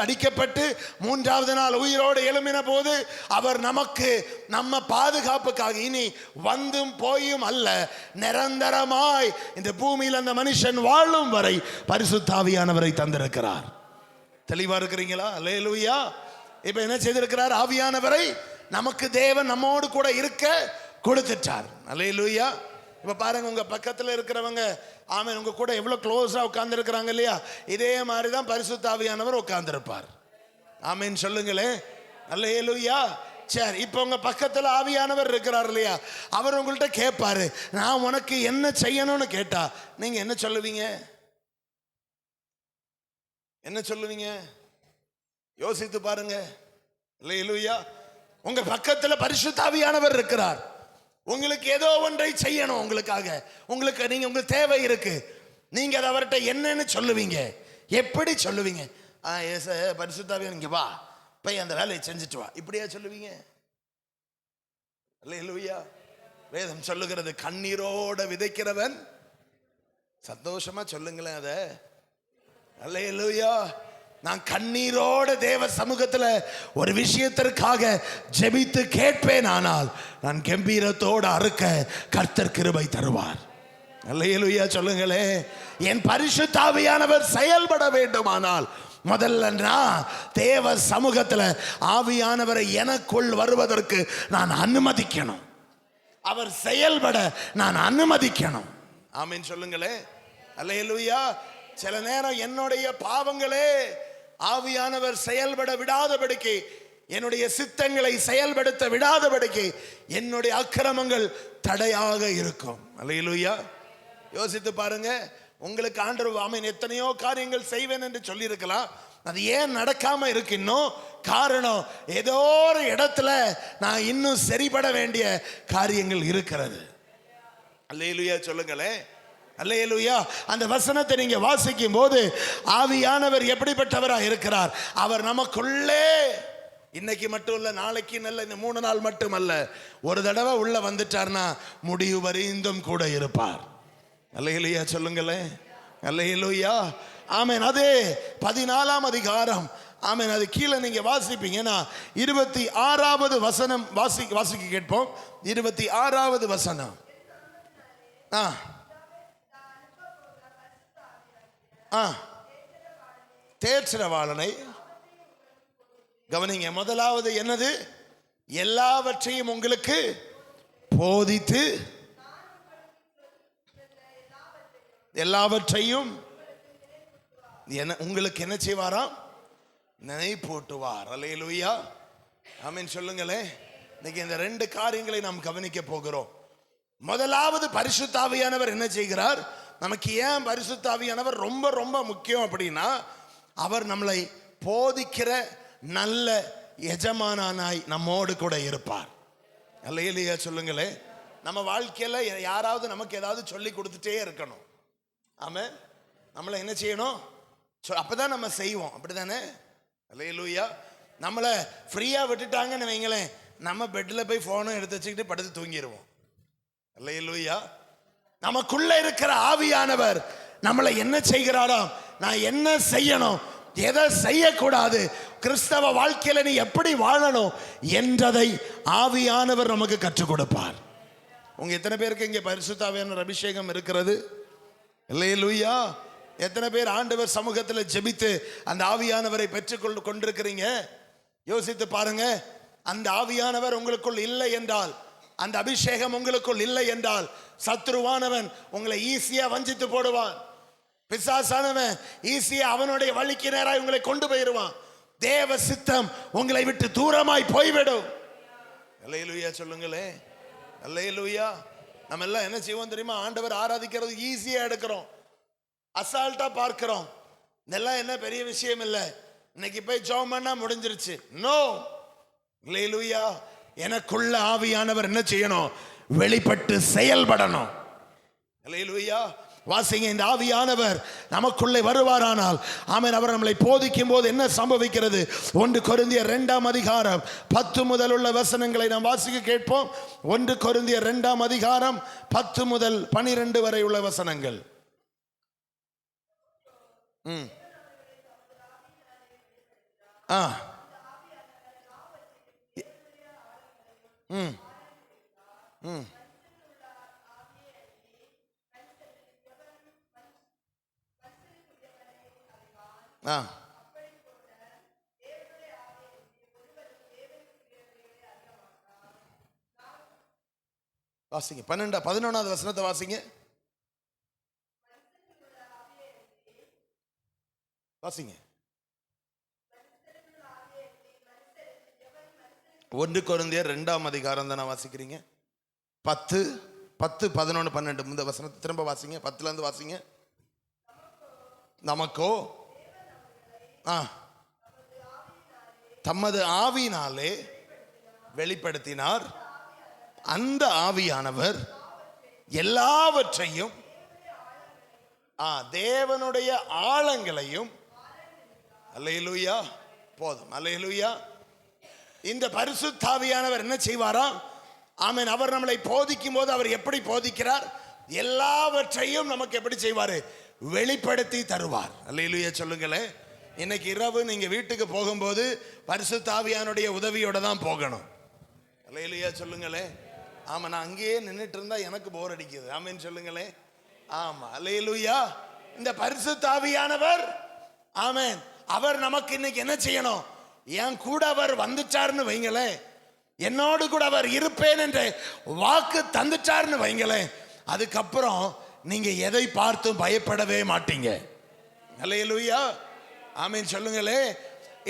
அடிக்கப்பட்டு மூன்றாவது நாள் உயிரோடு எழும்பின போது அவர் நமக்கு நம்ம பாதுகாப்புக்காக இனி வந்தும் போயும் அல்ல, நிரந்தரமாய் இந்த பூமியில் அந்த மனுஷன் வாழும் வரை பரிசுத்த ஆவியானவரை தந்திருக்கிறார். தெளிவா இருக்கிறீங்களா? அல்லேலூயா. இப்ப என்ன செய்திருக்கிறார்? ஆவியானவரை நமக்கு தேவன் நம்மோடு கூட இருக்க கொடுத்துட்டார். அல்லேலூயா. இப்ப பாருங்க, உங்க பக்கத்துல இருக்கிறவங்க ஆமென் உங்க கூட எவ்வளவு க்ளோஸா உட்கார்ந்து இருக்கிறாங்க இல்லையா? இதே மாதிரி தான் பரிசுத்த ஆவியானவர் உட்கார்ந்திருப்பார். ஆமென் சொல்லுங்களே. அல்லேலூயா. சரி, இப்போ உங்க பக்கத்துல ஆவியானவர் இருக்கிறார் இல்லையா? அவர் உங்கள்கிட்ட கேட்பாரு, நான் உனக்கு என்ன செய்யணும்னு கேட்டா நீங்க என்ன சொல்லுவீங்க? என்ன சொல்லுவீங்க? யோசித்து பாருங்க. அல்லேலூயா. உங்க பக்கத்துல பரிசுத்த ஆவியானவர் இருக்கிறார். உங்களுக்கு ஏதோ ஒன்றை செய்யணும், உங்களுக்காக நீங்க உங்களுக்கு தேவை இருக்கு. நீங்க அதை அவர்கிட்ட என்னன்னு சொல்லுவீங்க? எப்படி சொல்லுவீங்க? பரிசுத்த ஆவியானவர் இங்க வா, போய் அந்த வேலையை செஞ்சுட்டு வா, இப்படியா சொல்லுவீங்க? அல்லேலூயா. வேதம் சொல்லுகிறது, கண்ணீரோட விதைக்கிறவன் சந்தோஷமா சொல்லுங்களேன் அத. அல்லேலூயா. நான் கண்ணீரோட தேவ சமூகத்துல ஒரு விஷயத்திற்காக ஜெபித்து கேட்பேன், ஆனால் நான் கம்பீரத்தோடு அறுக்க கர்த்தர் கிருபை தருவார். அல்லேலூயா சொல்லுங்களே. என் பரிசுத்த ஆவியானவர் செயல்பட வேண்டுமானால் முதல்ல நான் தேவ சமூகத்துல ஆவியானவரை எனக்குள் வருவதற்கு நான் அனுமதிக்கணும். அவர் செயல்பட நான் அனுமதிக்கணும். ஆமென் சொல்லுங்களே. அல்லேலூயா. சில நேரம் என்னுடைய பாவங்களே ஆவியானவர் செயல்பட விடாதபடிக்கு, என்னுடைய சித்தங்களை செயல்படுத்த விடாதபடிக்கு என்னுடைய அக்கிரமங்கள் தடையாக இருக்கும். அல்லேலூயா. யோசித்து பாருங்க. உங்களுக்கு ஆண்டவர் ஆமென் எத்தனையோ காரியங்கள் செய்வேன் என்று சொல்லி இருக்கலாம். அது ஏன் நடக்காம இருக்கு? இன்னும் காரணம் ஏதோ ஒரு இடத்துல நான் இன்னும் சரிபட வேண்டிய காரியங்கள் இருக்கிறது. அல்லேலூயா சொல்லுங்களேன். அல்லேலூயா. அந்த வசனத்தை நீங்க வாசிக்கும் போது ஆவியானவர் எப்படிப்பட்டவராக இருக்கிறார்? அவர் நமக்குள்ளே இன்னைக்கு மட்டும் இல்ல, நாளைக்கு நல்ல, இந்த 3 நாள் மட்டும் அல்ல, ஒரு தடவை உள்ள வந்துட்டார்னா முடிவு வரைந்தும் கூட இருப்பார். அல்லேலூயா சொல்லுங்களேன். அல்லேலூயா. ஆமென். அதே 14ஆம் அதிகாரம் ஆமென் அது கீழே நீங்க வாசிப்பீங்கன்னா 26வது வசனம் வாசிக்க கேட்போம். 26வது வசனம். தேற்றவாளனை கவனிங்க. முதலாவது என்னது? எல்லாவற்றையும் உங்களுக்கு போதித்து எல்லாவற்றையும் உங்களுக்கு என்ன செய்வாராம்? நினைப்பூட்டுவார். அல்லேலூயா. ஆமென் சொல்லுங்களே. இன்னைக்கு இந்த 2 காரியங்களை நாம் கவனிக்க போகிறோம். முதலாவது பரிசுத்த ஆவியானவர் என்ன செய்கிறார்? நமக்கு ஏன் பரிசுத்த ஆவியானவர் ரொம்ப ரொம்ப முக்கியம் அப்படின்னா, அவர் நம்மளை போதிக்கிற நல்ல எஜமானாய் நம்மோடு கூட இருப்பார். அல்லேலூயா சொல்லுங்களே. நம்ம வாழ்க்கையில யாராவது நமக்கு ஏதாவது சொல்லி கொடுத்துட்டே இருக்கணும். ஆமென். நம்மளை என்ன செய்யணும்? அப்பதான் நம்ம செய்வோம். அப்படிதானே? அல்லேலூயா. நம்மளை ஃப்ரீயா விட்டுட்டாங்கன்னு வைங்களேன், நம்ம பெட்ல போய் போனும் எடுத்து வச்சுக்கிட்டு படுத்து தூங்கிடுவோம். அல்லேலூயா. நமக்குள்ள இருக்கிற ஆவியானவர் நம்மளை என்ன செய்கிறாராம்? நான் என்ன செய்யணும், எதை செய்யக்கூடாது, கிறிஸ்தவ வாழ்க்கையில நீ எப்படி வாழணும் என்றதை ஆவியானவர் நமக்கு கற்றுக் கொடுப்பார். உங்க எத்தனை பேருக்கு இங்கே பரிசுத்த ஆவியானவர் அபிஷேகம் இருக்கிறது? அல்லேலூயா. எத்தனை பேர் ஆண்டவர் சமூகத்தில் ஜெபித்து அந்த ஆவியானவரை பெற்றுக்கொண்டு கொண்டிருக்கிறீங்க? யோசித்து பாருங்க. அந்த ஆவியானவர் உங்களுக்குள் இல்லை என்றால், அந்த அபிஷேகம் உங்களுக்குள் இல்லை என்றால், சத்ருவானவன் உங்களை ஈஸியா வஞ்சித்து போடுவான். பிசாசானவன் ஈஸியா அவனுடைய வழிக்கு நேராக உங்களை கொண்டு போயிடுவான். தேவ சித்தம் உங்களை விட்டு தூரமாய் போய்விடும். அல்லேலூயா சொல்லுங்களே, அல்லேலூயா. நம்ம எல்லாம் என்ன செய்வோம் தெரியுமா? ஆண்டவர் ஆராதிக்கிறது ஈஸியா எடுக்கிறோம், அசால்ட்டா பார்க்கிறோம். இதெல்லாம் என்ன பெரிய விஷயம் இல்லை, இன்னைக்கு போய் ஜெபம் பண்ணா முடிஞ்சிருச்சு. நோ, அல்லேலூயா. எனக்குள்ள ஆவியானவர் என்ன செய்யணும்? வெளிப்பட்டு செயல்படணும். அல்லேலூயா. வாசிங்க, இந்த ஆவியானவர் நமக்குள்ளே வருவாரானால், ஆமென், அவர் நம்மளை போதிக்கும் போது என்ன சம்பவிக்கிறது? 1 கொரிந்தியர் 2ஆம் அதிகாரம் 10 முதல் உள்ள வசனங்களை நாம் வாசிக்க கேட்போம். 1 கொரிந்தியர் 2ஆம் அதிகாரம் 10 முதல் 12 வரை உள்ள வசனங்கள். வாசிங்க 11வது வசனத்தை வாசிங்க. வாசிங்க 1 கொரிந்தியர் 2ஆம் அதிகாரம் தானே வாசிக்கிறீங்க? 10, 11, 12 இந்த வசனத்தை திரும்ப வாசிங்க. 10ல இருந்து வாசிங்க. நமக்கோ தமது ஆவியினாலே வெளிப்படுத்தினார். அந்த ஆவியானவர் எல்லாவற்றையும், தேவனுடைய ஆழங்களையும், அல்லேலூயா, போதும், அல்லேலூயா. இந்த பரிசுத்த ஆவியானவர் என்ன செய்வாராம்? ஆமென். அவர் நம்மளை போதிக்கும் போது அவர் எப்படி போதிக்கிறார்? எல்லாவற்றையும் நமக்கு எப்படி செய்வாரு? வெளிப்படுத்தி தருவார். அல்லேலூயா சொல்லுங்களே. இன்னைக்கு இரவு நீங்க வீட்டுக்கு போகும்போது பரிசுத்த ஆவியானுடைய உதவியோட தான் போகணும். அல்லேலூயா சொல்லுங்களே. ஆமா, நான் அங்கேயே நின்றுட்டு இருந்தா எனக்கு போர் அடிக்குது. ஆமென் சொல்லுங்களே. ஆமா, அல்லேலூயா. இந்த பரிசுத்த ஆவியானவர், ஆமென், அவர் நமக்கு இன்னைக்கு என்ன செய்யணும்? என் கூட அவர் வந்துட்டார்னு வைங்களே, என்னோடு கூட அவர் இருப்பேன் என்ற வாக்கு தந்துட்டார்னு வைங்களே, அதுக்கப்புறம் நீங்க எதை பார்த்தும் பயப்படவே மாட்டீங்க. அல்லேலூயா, ஆமென் சொல்லுங்களே.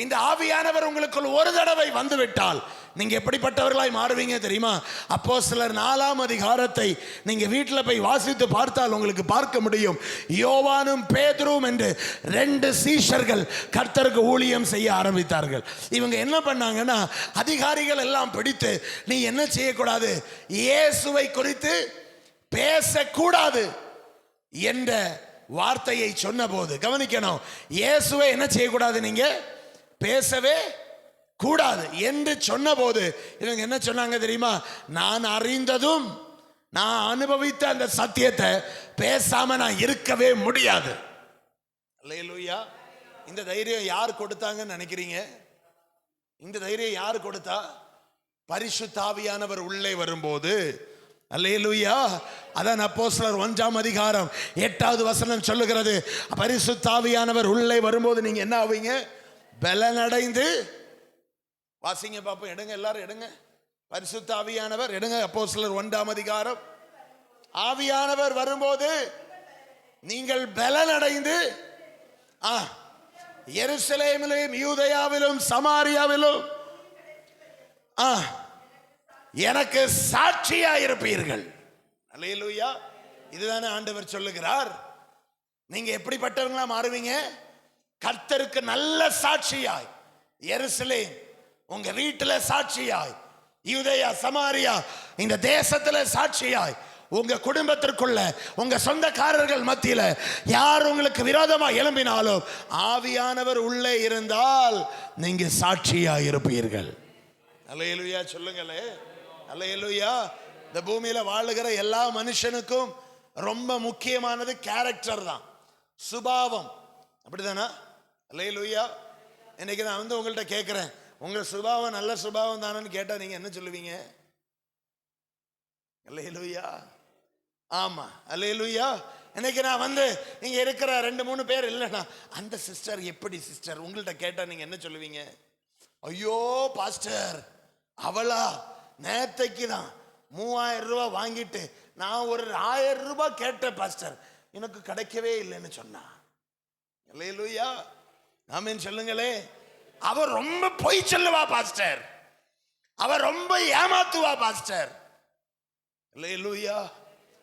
இந்த ஆவியானவர் உங்களுக்குள் ஒரு தடவை வந்து விட்டால் நீங்க எப்படிப்பட்டவர்களாய் மாறுவீங்க தெரியுமா? அப்போஸ்தலர் 4ஆம் அதிகாரத்தை நீங்க வீட்டில் போய் வாசித்து பார்த்தால் உங்களுக்கு பார்க்க முடியும். யோவானும் பேதுருவும் என்று 2 சீஷர்கள் கர்த்தருக்கு ஊழியம் செய்ய ஆரம்பித்தார்கள். இவங்க என்ன பண்ணாங்கன்னா, அதிகாரிகள் எல்லாம் பிடித்து, நீ என்ன செய்யக்கூடாது? இயேசுவை குறித்து பேசக்கூடாது என்ற வார்த்தையை சொன்ன போது, கவனிக்கணும், இயேசுவை என்ன செய்யக்கூடாது? நீங்க பேசவே கூடாது என்று சொன்ன போது இவங்க என்ன சொன்னாங்க தெரியுமா? நான் அறிந்ததும் நான் அனுபவித்த அந்த சத்தியத்தை பேசாம நான் இருக்கவே முடியாது. அல்லேலூயா. இந்த தைரியம் யார் கொடுத்தாங்கன்னு நினைக்கிறீங்க? இந்த தைரியம் யார் கொடுத்தா? பரிசுத்த ஆவியானவர் உள்ளே வரும்போது. அல்லேலூயா. அதான் அப்போஸ்தலர் 1ஆம் அதிகாரம் 8வது வசனம் சொல்லுகிறது, பரிசுத்த ஆவியானவர் உள்ளே வரும்போது நீங்க என்ன ஆவீங்க? பலனடைந்து. வாசிங்க பாப்போம், எடுங்க, எல்லாரும் எடுங்க. பரிசுத்த ஆவியானவர் எடுங்க. அப்போஸ்தலர் 1ஆம் அதிகாரம். ஆவியானவர் வரும்போது நீங்கள் பலனடைந்து எருசலேமிலும் யூதேயாவிலும் சமாரியாவிலும் எனக்கு சாட்சியா இருப்பீர்கள். அல்லேலூயா. இதுதானே ஆண்டவர் சொல்லுகிறார். நீங்க எப்படிப்பட்டவங்களா மாறுவீங்க? கர்த்தருக்கு நல்ல சாட்சியாய், எருசலேம் உங்க வீட்டுல சாட்சியாய், யூதேயா சமாரியா இந்த தேசத்துல சாட்சியாய், உங்க குடும்பத்திற்குள்ள உங்க சொந்தக்காரர்கள் மத்தியில யார் உங்களுக்கு விரோதமா எழும்பினாலும் ஆவியானவர் உள்ளே இருந்தால் நீங்க சாட்சியா இருப்பீர்கள். அல்லேலூயா சொல்லுங்களே. அல்லேலூயா. இந்த பூமியில வாழுகிற எல்லா மனுஷனுக்கும் ரொம்ப முக்கியமானது கேரக்டர் தான், சுபாவம். அப்படிதானா? அல்லேலூயா. இன்னைக்கு நான் வந்து உங்கள்கிட்ட கேட்கிறேன், உங்க சுபாவம் நல்ல சுபாவம் தானன்னு கேட்டா நீங்க என்ன சொல்லுவீங்க? அல்லேலூயா. ஆமா, அல்லேலூயா. இன்னைக்கு நான் வந்து இங்க இருக்கிற 2-3 பேர் இல்லைன்னா, அந்த சிஸ்டர் எப்படி சிஸ்டர் உங்கள்கிட்ட கேட்டா நீங்க என்ன சொல்லுவீங்க? ஐயோ பாஸ்டர், அவளா நேத்தைக்கு தான் 3000 ரூபாய் வாங்கிட்டு நான் ஒரு 1000 ரூபாய் கேட்டேன் பாஸ்டர், எனக்கு கிடைக்கவே இல்லைன்னு சொன்னா. அல்லேலூயா. ஆமென் சொல்லுங்களே. அவர் ரொம்ப பொய் சொல்லுவா பாஸ்டர், அவர் ரொம்ப ஏமாத்துவா பாஸ்டர். அல்லேலூயா.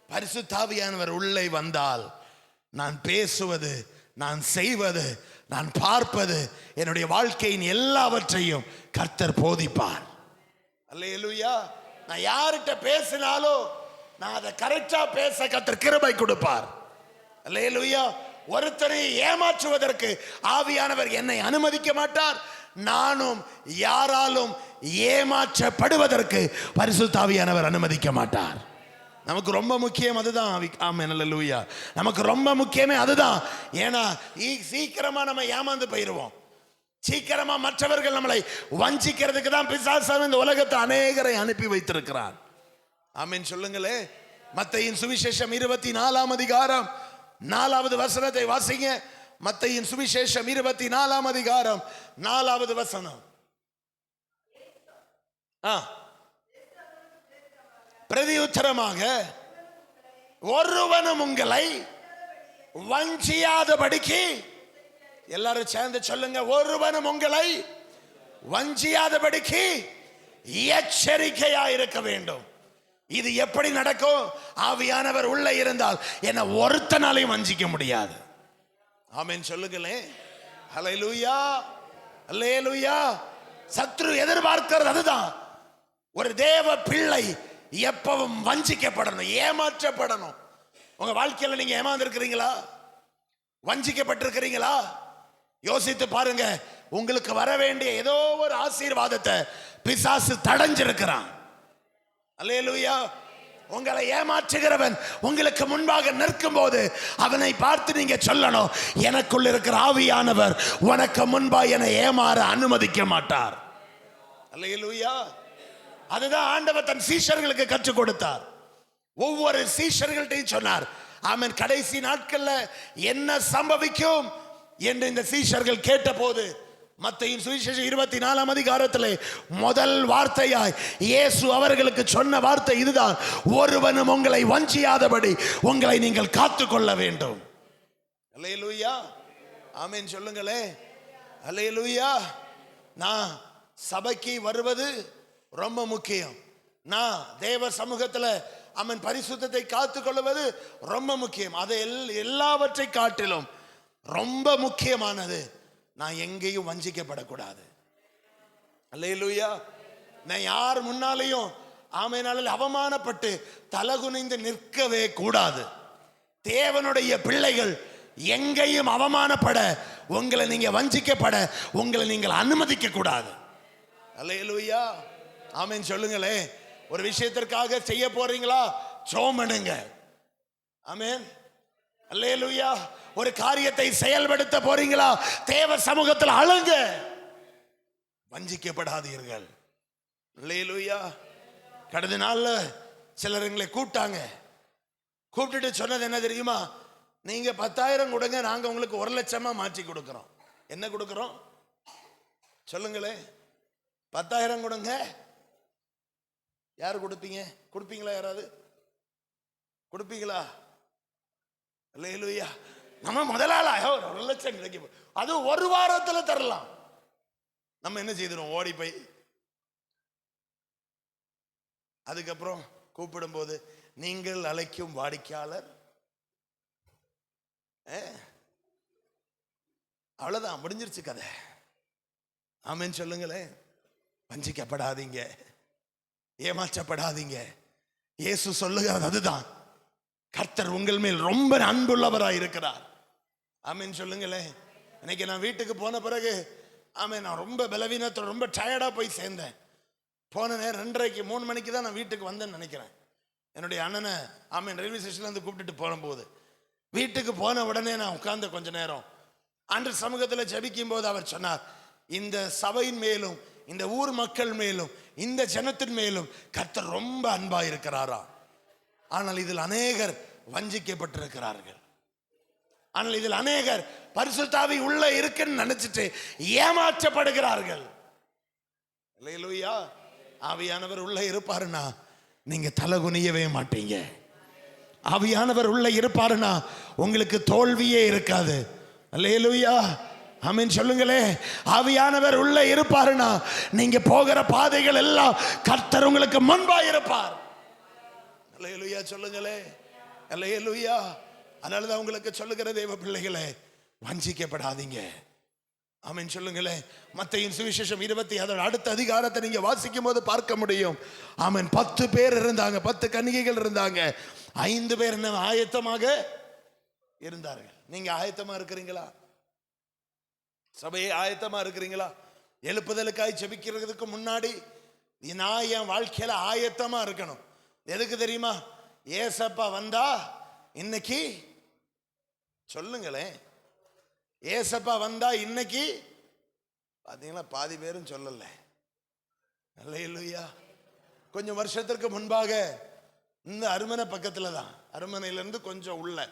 பரிசுத்த ஆவியானவர் உள்ளே வந்தால் நான் பேசுவது, நான் செய்வது, நான் பார்ப்பது, என்னுடைய வாழ்க்கையின் எல்லாவற்றையும் கர்த்தர் போதிப்பார். அல்லேலூயா. நான் யார்கிட்ட பேசினாலும் நான் அதை கரெக்டா பேச கர்த்தர் கிருபை கொடுப்பார். அல்லேலூயா. ஒருத்தரை ஏமாற்றுவதற்கு ஆவியானவர் என்னை அனுமதிக்க மாட்டார். நானும் யாராலும் ஏமாற்றப்படுவதற்கு பரிசுத்த ஆவியானவர் அனுமதிக்க மாட்டார். நமக்கு ரொம்ப முக்கியம் அதுதான். ஆமென். அல்லேலூயா. நமக்கு ரொம்ப முக்கியமே அதுதான். ஏன்னா சீக்கிரமா நம்ம ஏமாந்து போயிடுவோம். சீக்கிரமா மற்றவர்கள் நம்மளை வஞ்சிக்கிறதுக்கு தான் பிசாசு இந்த உலகத்தை அநேகரை அனுப்பி வைத்திருக்கிறார். ஆமென் சொல்லுங்களே. மத்தேயின் சுவிசேஷம் 24ஆம் அதிகாரம் 4வது வசனத்தை வாசிங்க. மத்தேயின் சுவிசேஷம் 24ஆம் அதிகாரம் 4வது வசனம். பிரதியுத்தரமாக, ஒருவனும் உங்களை வஞ்சியாதபடிக்கு, எல்லாரும் சேர்ந்து சொல்லுங்க, ஒருவனும் உங்களை வஞ்சியாதபடிக்கு எச்சரிக்கையா இருக்க வேண்டும். இது எப்படி நடக்கும்? ஆவியானவர் உள்ள இருந்தால் என்ன ஒருத்தனாலையும் வஞ்சிக்க முடியாது. ஆமென் சொல்லுங்களே. ஹல்லேலூயா. ஹல்லேலூயா. சத்ரு எதிர்பார்க்கிறது அதுதான். ஒரு தேவ பிள்ளை எப்பவும் வஞ்சிக்கப்படணும், ஏமாற்றப்படணும். உங்க வாழ்க்கையில நீங்க ஏமாந்திருக்கிறீங்களா? வஞ்சிக்கப்பட்டிருக்கிறீங்களா? யோசித்து பாருங்க. உங்களுக்கு வர வேண்டிய ஏதோ ஒரு ஆசீர்வாதத்தை பிசாசு தடைஞ்சிருக்கிறான். அல்லேலூயா. உங்களை ஏமாற்றுகிறவன் உங்களுக்கு முன்பாக நிற்கும் போது அவனை பார்த்து நீங்க சொல்லணும், எனக்குள்ள இருக்கிற ஆவியானவர் உனக்கு முன்பாக என்னை ஏமாற அனுமதிக்க மாட்டார். அல்லேலூயா. அதுதான் ஆண்டவர் தன் சீஷர்களுக்கு கற்றுக் கொடுத்தார். ஒவ்வொரு சீஷர்கள்ட்டையும் சொன்னார். ஆமென். கடைசி நாட்கள்ல என்ன சம்பவிக்கும் என்று இந்த சீஷர்கள் கேட்ட போது மத்தேயின் சுவிசேஷம் 24ஆம் அதிகாரத்திலே முதல் வார்த்தையாய் இயேசு அவர்களுக்கு சொன்ன வார்த்தை இதுதான், ஒருவனும் உங்களை வஞ்சியாதபடி உங்களை நீங்கள் காத்துக்கொள்ள வேண்டும். அல்லேலூயா. ஆமென் சொல்லுங்களே. அல்லேலூயா. நான் சபைக்கு வருவது ரொம்ப முக்கியம். நான் தேவ சமூகத்தில் அவன் பரிசுத்தத்தை காத்துக்கொள்வது ரொம்ப முக்கியம். அதை எல்லாவற்றை காட்டிலும் ரொம்ப முக்கியமானது, நான் எங்கேயும் வஞ்சிக்கப்படக்கூடாது. அல்லேலூயா. நான் யார் முன்னாலேயும் ஆமெனால அவமானப்பட்டு தலகுனிந்து நிற்கவே கூடாது. தேவனுடைய பிள்ளைகள் எங்கேயும் அவமானப்பட, உங்களை நீங்க வஞ்சிக்கப்பட உங்களை நீங்கள் அனுமதிக்க கூடாது. அல்லேலூயா. ஆமென் சொல்லுங்களே. ஒரு விஷயத்திற்காக செய்ய போறீங்களா? ஜெபம் பண்ணுங்க. ஆமென். அல்லேலூயா. ஒரு காரியத்தை செயல்படுத்த போறீங்களா? தேவ சமூகத்தில் அழுங்க. வஞ்சிக்கப்படாதீர்கள். அல்லேலூயா. கடந்த நாள்ல சிலர் எங்களை கூப்பிட்டாங்க. கூப்பிட்டுட்டு சொன்னது என்ன தெரியுமா? நீங்க 10,000 கொடுங்க, நாங்க உங்களுக்கு 1,00,000 மாற்றி கொடுக்கிறோம். என்ன கொடுக்கிறோம் சொல்லுங்களே. 10,000 கொடுங்க. யாரு கொடுப்பீங்க? கொடுப்பீங்களா? யாராவது கொடுப்பீங்களா? அல்லேலூயா. நம்ம முதலாளா 1,00,000 கிடைக்கும், அது ஒரு வாரத்துல தரலாம். நம்ம என்ன செய்திரும்? ஓடி போய் அதுக்கப்புறம் கூப்பிடும் போது, நீங்கள் அழைக்கும் வாடிக்கையாளர், அவ்வளவுதான், முடிஞ்சிருச்சு கதை. ஆமென் சொல்லுங்களே. வஞ்சிக்கப்படாதீங்க, ஏமாற்றப்படாதீங்க. இயேசு சொல்லுகிறது அதுதான். கர்த்தர் உங்கள் மேல் ரொம்ப அன்புள்ளவராய் இருக்கிறார். ஆமென் சொல்லுங்களே. இன்னைக்கு நான் வீட்டுக்கு போன பிறகு ஆமென், நான் ரொம்ப பலவீனத்தோட ரொம்ப டயர்டா போய் சேர்ந்தேன். போன நேரம் 2:30 3 மணிக்கு தான் நான் வீட்டுக்கு வந்தேன்னு நினைக்கிறேன். என்னுடைய அண்ணனை ஆமென் ரயில்வே ஸ்டேஷன்ல இருந்து கூப்பிட்டுட்டு போகும்போது வீட்டுக்கு போன உடனே நான் உட்கார்ந்த கொஞ்ச நேரம் ஆண்டவர் சமூகத்தில் ஜெபிக்கும் போது அவர் சொன்னார், இந்த சபையின் மேலும் இந்த ஊர் மக்கள் மேலும் இந்த ஜனத்தின் மேலும் கர்த்தர் ரொம்ப அன்பா இருக்கிறாரா. ஆனால் இதில் அநேகர் வஞ்சிக்கப்பட்டிருக்கிறார்கள். ஆனால் இதில் அநேகர் பரிசுத்த ஆவி உள்ள இருக்குன்னு நினைச்சிட்டு ஏமாற்றப்படுகிறார்கள். அல்லேலூயா. ஆவியானவர் உள்ள இருப்பாருன்னா நீங்க தலகுனியவே மாட்டீங்க. ஆவியானவர் உள்ள இருப்பாருன்னா உங்களுக்கு தோல்வியே இருக்காது. அல்லேலூயா. ஆமென் சொல்லுங்களே. ஆவியானவர் உள்ள இருப்பாருன்னா நீங்க போகிற பாதைகள் எல்லாம் கர்த்தர் உங்களுக்கு முன்பா இருப்பார். அல்லேலூயா சொல்லுங்களே, அல்லேலூயா. அதனாலதான் உங்களுக்கு சொல்லுகிற தேவ பிள்ளைகளே, வஞ்சிக்கப்படாதீங்க. ஆமென் சொல்லுங்களே. மத்தேயின் சுவிசேஷம் 20 அதோட அடுத்த அதிகாரத்தை நீங்க வாசிக்கும் போது பார்க்க முடியும். ஆமென். 10 பேர் இருந்தாங்க, 10 கன்னிகைகள் இருந்தாங்க. 5 பேர் என்ன ஆயத்தமாக இருந்தார்கள். நீங்க ஆயத்தமா இருக்கிறீங்களா? சபையை ஆயத்தமா இருக்கிறீங்களா? எழுப்புதலுக்காய் ஜெபிக்கிறதுக்கு முன்னாடி நான் என் வாழ்க்கையில ஆயத்தமா இருக்கணும். எதுக்கு தெரியுமா? ஏசப்பா வந்தா இன்னைக்கு சொல்லுங்களேன், ஏசப்பா வந்தா இன்னைக்கு பாத்தீங்களா, பாதி பேரும் சொல்லல. அல்லேலூயா. கொஞ்சம் வருஷத்திற்கு முன்பாக இந்த அருமனை பக்கத்துல தான், அருமனையில இருந்து கொஞ்சம் உள்ள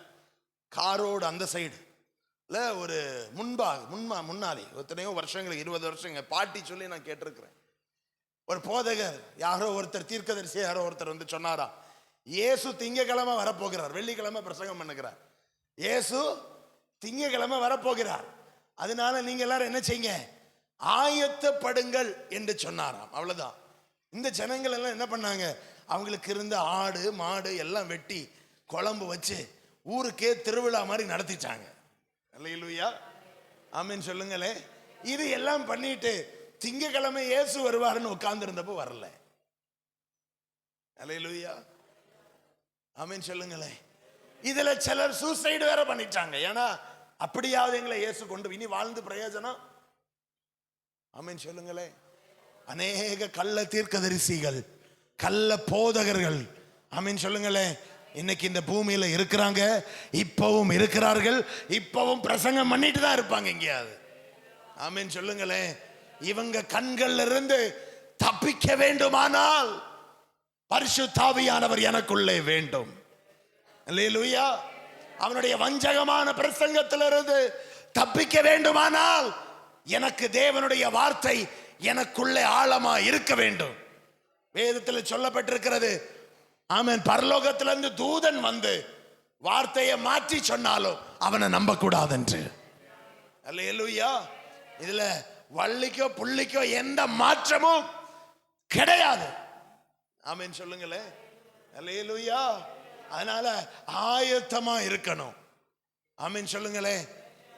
காரோடு அந்த சைடு ஒரு முன்னாடி எத்தனையோ வருஷங்களுக்கு 20 வருஷங்க பாட்டி சொல்லி நான் கேட்டிருக்கிறேன். ஒரு போதகர் யாரோ ஒருத்தர், தீர்க்கதரிசி யாரோ ஒருத்தர் வந்து சொன்னாரா, இயேசு திங்கக்கிழமை வரப்போகிறார், வெள்ளிக்கிழமை பிரசங்கம் பண்ணுகிறார், இயேசு திங்கக்கிழமை வரப்போகிறார், அதனால நீங்க எல்லாரும் என்ன செய்யுங்க, ஆயத்தப்படுங்கள் என்று சொன்னாராம். அவ்வளவுதான். இந்த ஜனங்கள் எல்லாம் என்ன பண்ணாங்க, அவங்களுக்கு இருந்த ஆடு மாடு எல்லாம் வெட்டி குழம்பு வச்சு ஊருக்கே திருவிழா மாதிரி நடத்திட்டாங்க. அல்லேலூயா, ஆமென் சொல்லுங்களே. இது எல்லாம் பண்ணிட்டு திங்கக்கிழமை இயேசு வருவாருன்னு உட்கார்ந்து இருந்தப்போ வரல. அல்லேலூயா, ஆமென் சொல்லுங்களே. இதுல சிலர் சூசைடு வேற பண்ணிட்டாங்க. ஏன்னா அப்படியாவது எங்களை இயேசு கொண்டு இனி வாழ்ந்து பிரயோஜனம். ஆமென் சொல்லுங்களே. அநேக கள்ள தீர்க்கதரிசிகள், கள்ள போதகர்கள், ஆமென் சொல்லுங்களே, இன்னைக்கு இந்த பூமியில இருக்கிறாங்க, இப்பவும் இருக்கிறார்கள், இப்பவும் பிரசங்கம் பண்ணிட்டு தான் இருப்பாங்க எங்கேயாவது. ஆமென் சொல்லுங்களே. இவங்க கண்கள்ல இருந்து தப்பிக்க வேண்டுமானால் பரிசுத்த ஆவியானவர் எனக்குள்ளே வேண்டும். அல்லேலூயா. அவனுடைய வஞ்சகமான பிரசங்கத்திலிருந்து தப்பிக்க வேண்டுமானால் எனக்கு தேவனுடைய வார்த்தை எனக்குள்ளே ஆழமா இருக்க வேண்டும். வேதத்தில் சொல்லப்பட்டிருக்கிறது, ஆமென், பரலோகத்திலிருந்து தூதன் வந்து வார்த்தையை மாற்றி சொன்னாலும் அவனை நம்ப கூடாது என்று. அல்லேலூயா. இதுல வள்ளிக்கோ புள்ளிக்கோ எந்த மாற்றமும் கிடையாது. ஆமென் சொல்லுங்களே. அல்லேலூயா. அதனால ஆயத்தமா இருக்கணும். ஆமென் சொல்லுங்களே.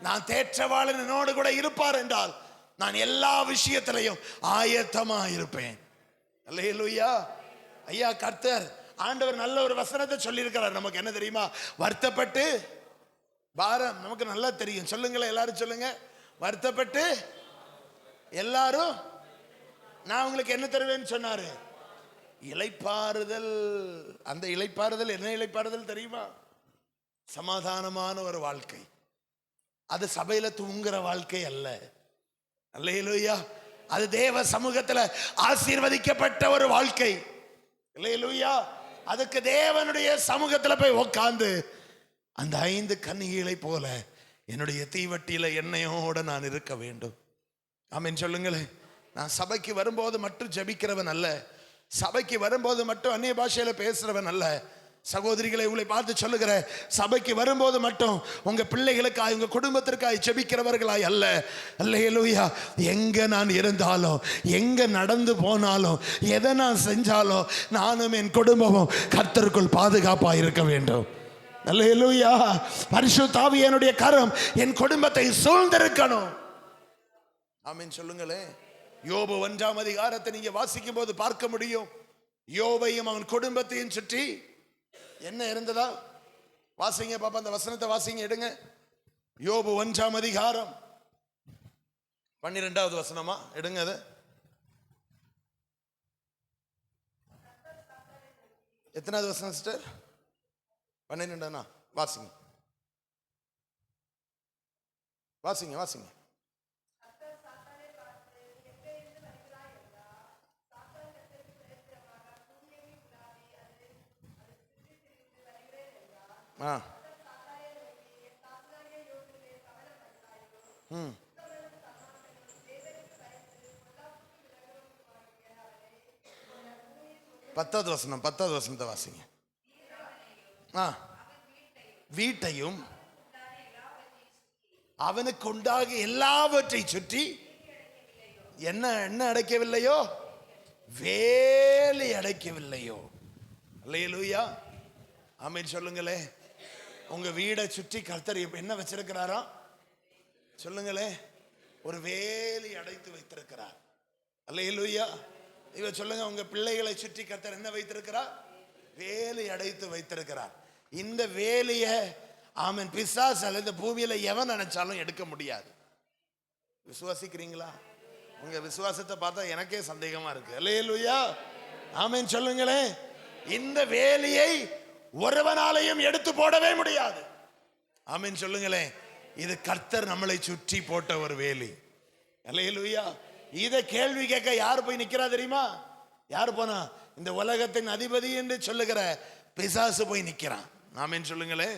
நான் தேற்றவாளன் என்னோடு கூட இருப்பார் என்றால் நான் எல்லா விஷயத்திலையும் ஆயத்தமா இருப்பேன். அல்லேலூயா. ஐயா, கர்த்தர் ஆண்டவர் நல்ல ஒரு வசனத்தை சொல்லி இருக்கிறார். நமக்கு என்ன தெரியுமா? வருத்தப்பட்டு பாரம், நமக்கு நல்லா தெரியும். சொல்லுங்களேன், எல்லாரும் சொல்லுங்க. வருத்தப்பட்டு எல்லாரும் நான் உங்களுக்கு என்ன தருவேன்னு சொன்னாரு? இளைப்பாறுதல். அந்த இளைப்பாறுதல் என்ன இளைப்பாறுதல் தெரியுமா? சமாதானமான ஒரு வாழ்க்கை. அது சபையில தூங்குற வாழ்க்கை அல்ல. அல்லேலூயா. அது தேவ சமூகத்துல ஆசீர்வதிக்கப்பட்ட ஒரு வாழ்க்கை. அல்லேலூயா. அதுக்கு தேவனுடைய சமூகத்துல போய் உட்கார்ந்து அந்த 5 கன்னிகைகளை போல என்னுடைய தீவட்டியில எண்ணெயோட நான் இருக்க வேண்டும். ஆமென் சொல்லுங்களேன். நான் சபைக்கு வரும்போது மட்டும் ஜெபிக்கிறவன் அல்ல, சபைக்கு வரும்போது மட்டும் அந்நிய பாஷையில பேசுறவன் அல்ல. சகோதரிகளை உங்களை பார்த்து சொல்லுகிற, சபைக்கு வரும்போது மட்டும் உங்க பிள்ளைகளுக்காய் உங்க குடும்பத்திற்காய் ஜெபிக்கிறவர்களாய் அல்ல. அல்லேலூயா. எங்க நான் இருந்தாலும், எங்க நடந்து போனாலும், எதை நான் செஞ்சாலும் நானும் என் குடும்பமும் கர்த்தருக்குள் பாதுகாப்பா இருக்க வேண்டும். அல்லேலூயா. பரிசுத்த ஆவியானுடைய கரம் என் குடும்பத்தை சூழ்ந்திருக்கணும். ஆமென் சொல்லுங்களே. யோபு 1ஆம் அதிகாரத்தை நீங்க வாசிக்கும் போது பார்க்க முடியும். யோபையும் அவன் குடும்பத்தையும் சுற்றி என்ன இருந்ததா? வாசிங்க பாப்பா, அந்த வசனத்தை வாசிங்க, எடுங்க. யோபு 1ஆம் அதிகாரம் 12வது வசனமா, எடுங்க அது. எத்தனாவது வசனம் சிஸ்டர்? 12. வாசிங்க வாசிங்க வாசிங்க. பத்தாவது வசனத்தை வாசிங்க. வீட்டையும் அவனுக்கு உண்டாகி எல்லாவற்றை சுற்றி என்ன என்ன அடைக்கவில்லையோ, வேலி அடைக்கவில்லையோ. அல்லேலூயா, ஆமென் சொல்லுங்களே. உங்க வீடை சுற்றி கர்த்தர் என்ன வச்சிருக்கிறாரா சொல்லுங்களே? ஒரு வேலி அடைத்து வைத்திருக்கிறார். அல்லேலூயா. இவ சொல்லுங்க, உங்க பிள்ளைகளை சுற்றி கர்த்தர் என்ன வைத்திருக்கிறார்? வேலி அடைத்து வைத்திருக்கிறார். இந்த வேலிய ஆமென் பிசாசு இந்த பூமியில எவன் நினைச்சாலும் எடுக்க முடியாது. விசுவாசிக்கிறீங்களா? உங்க விசுவாசத்தை பார்த்தா எனக்கே சந்தேகமா இருக்கு. அல்லேலூயா, ஆமென் சொல்லுங்களே. இந்த வேலியை ஒருவனாலையும் எடுத்து போடவே முடியாது. ஆமென் சொல்லுங்களே. இது கர்த்தர் நம்மளை சுற்றி போட்ட ஒரு வேலி. அல்லேலூயா. இத கேள்வி கேட்க யார் போய் நிக்கிறா தெரியுமா? யார் போனா? இந்த உலகத்தின் அதிபதி என்று சொல்லுகிற பிசாசு போய் நிக்கிறான். ஆமென் சொல்லுங்களே.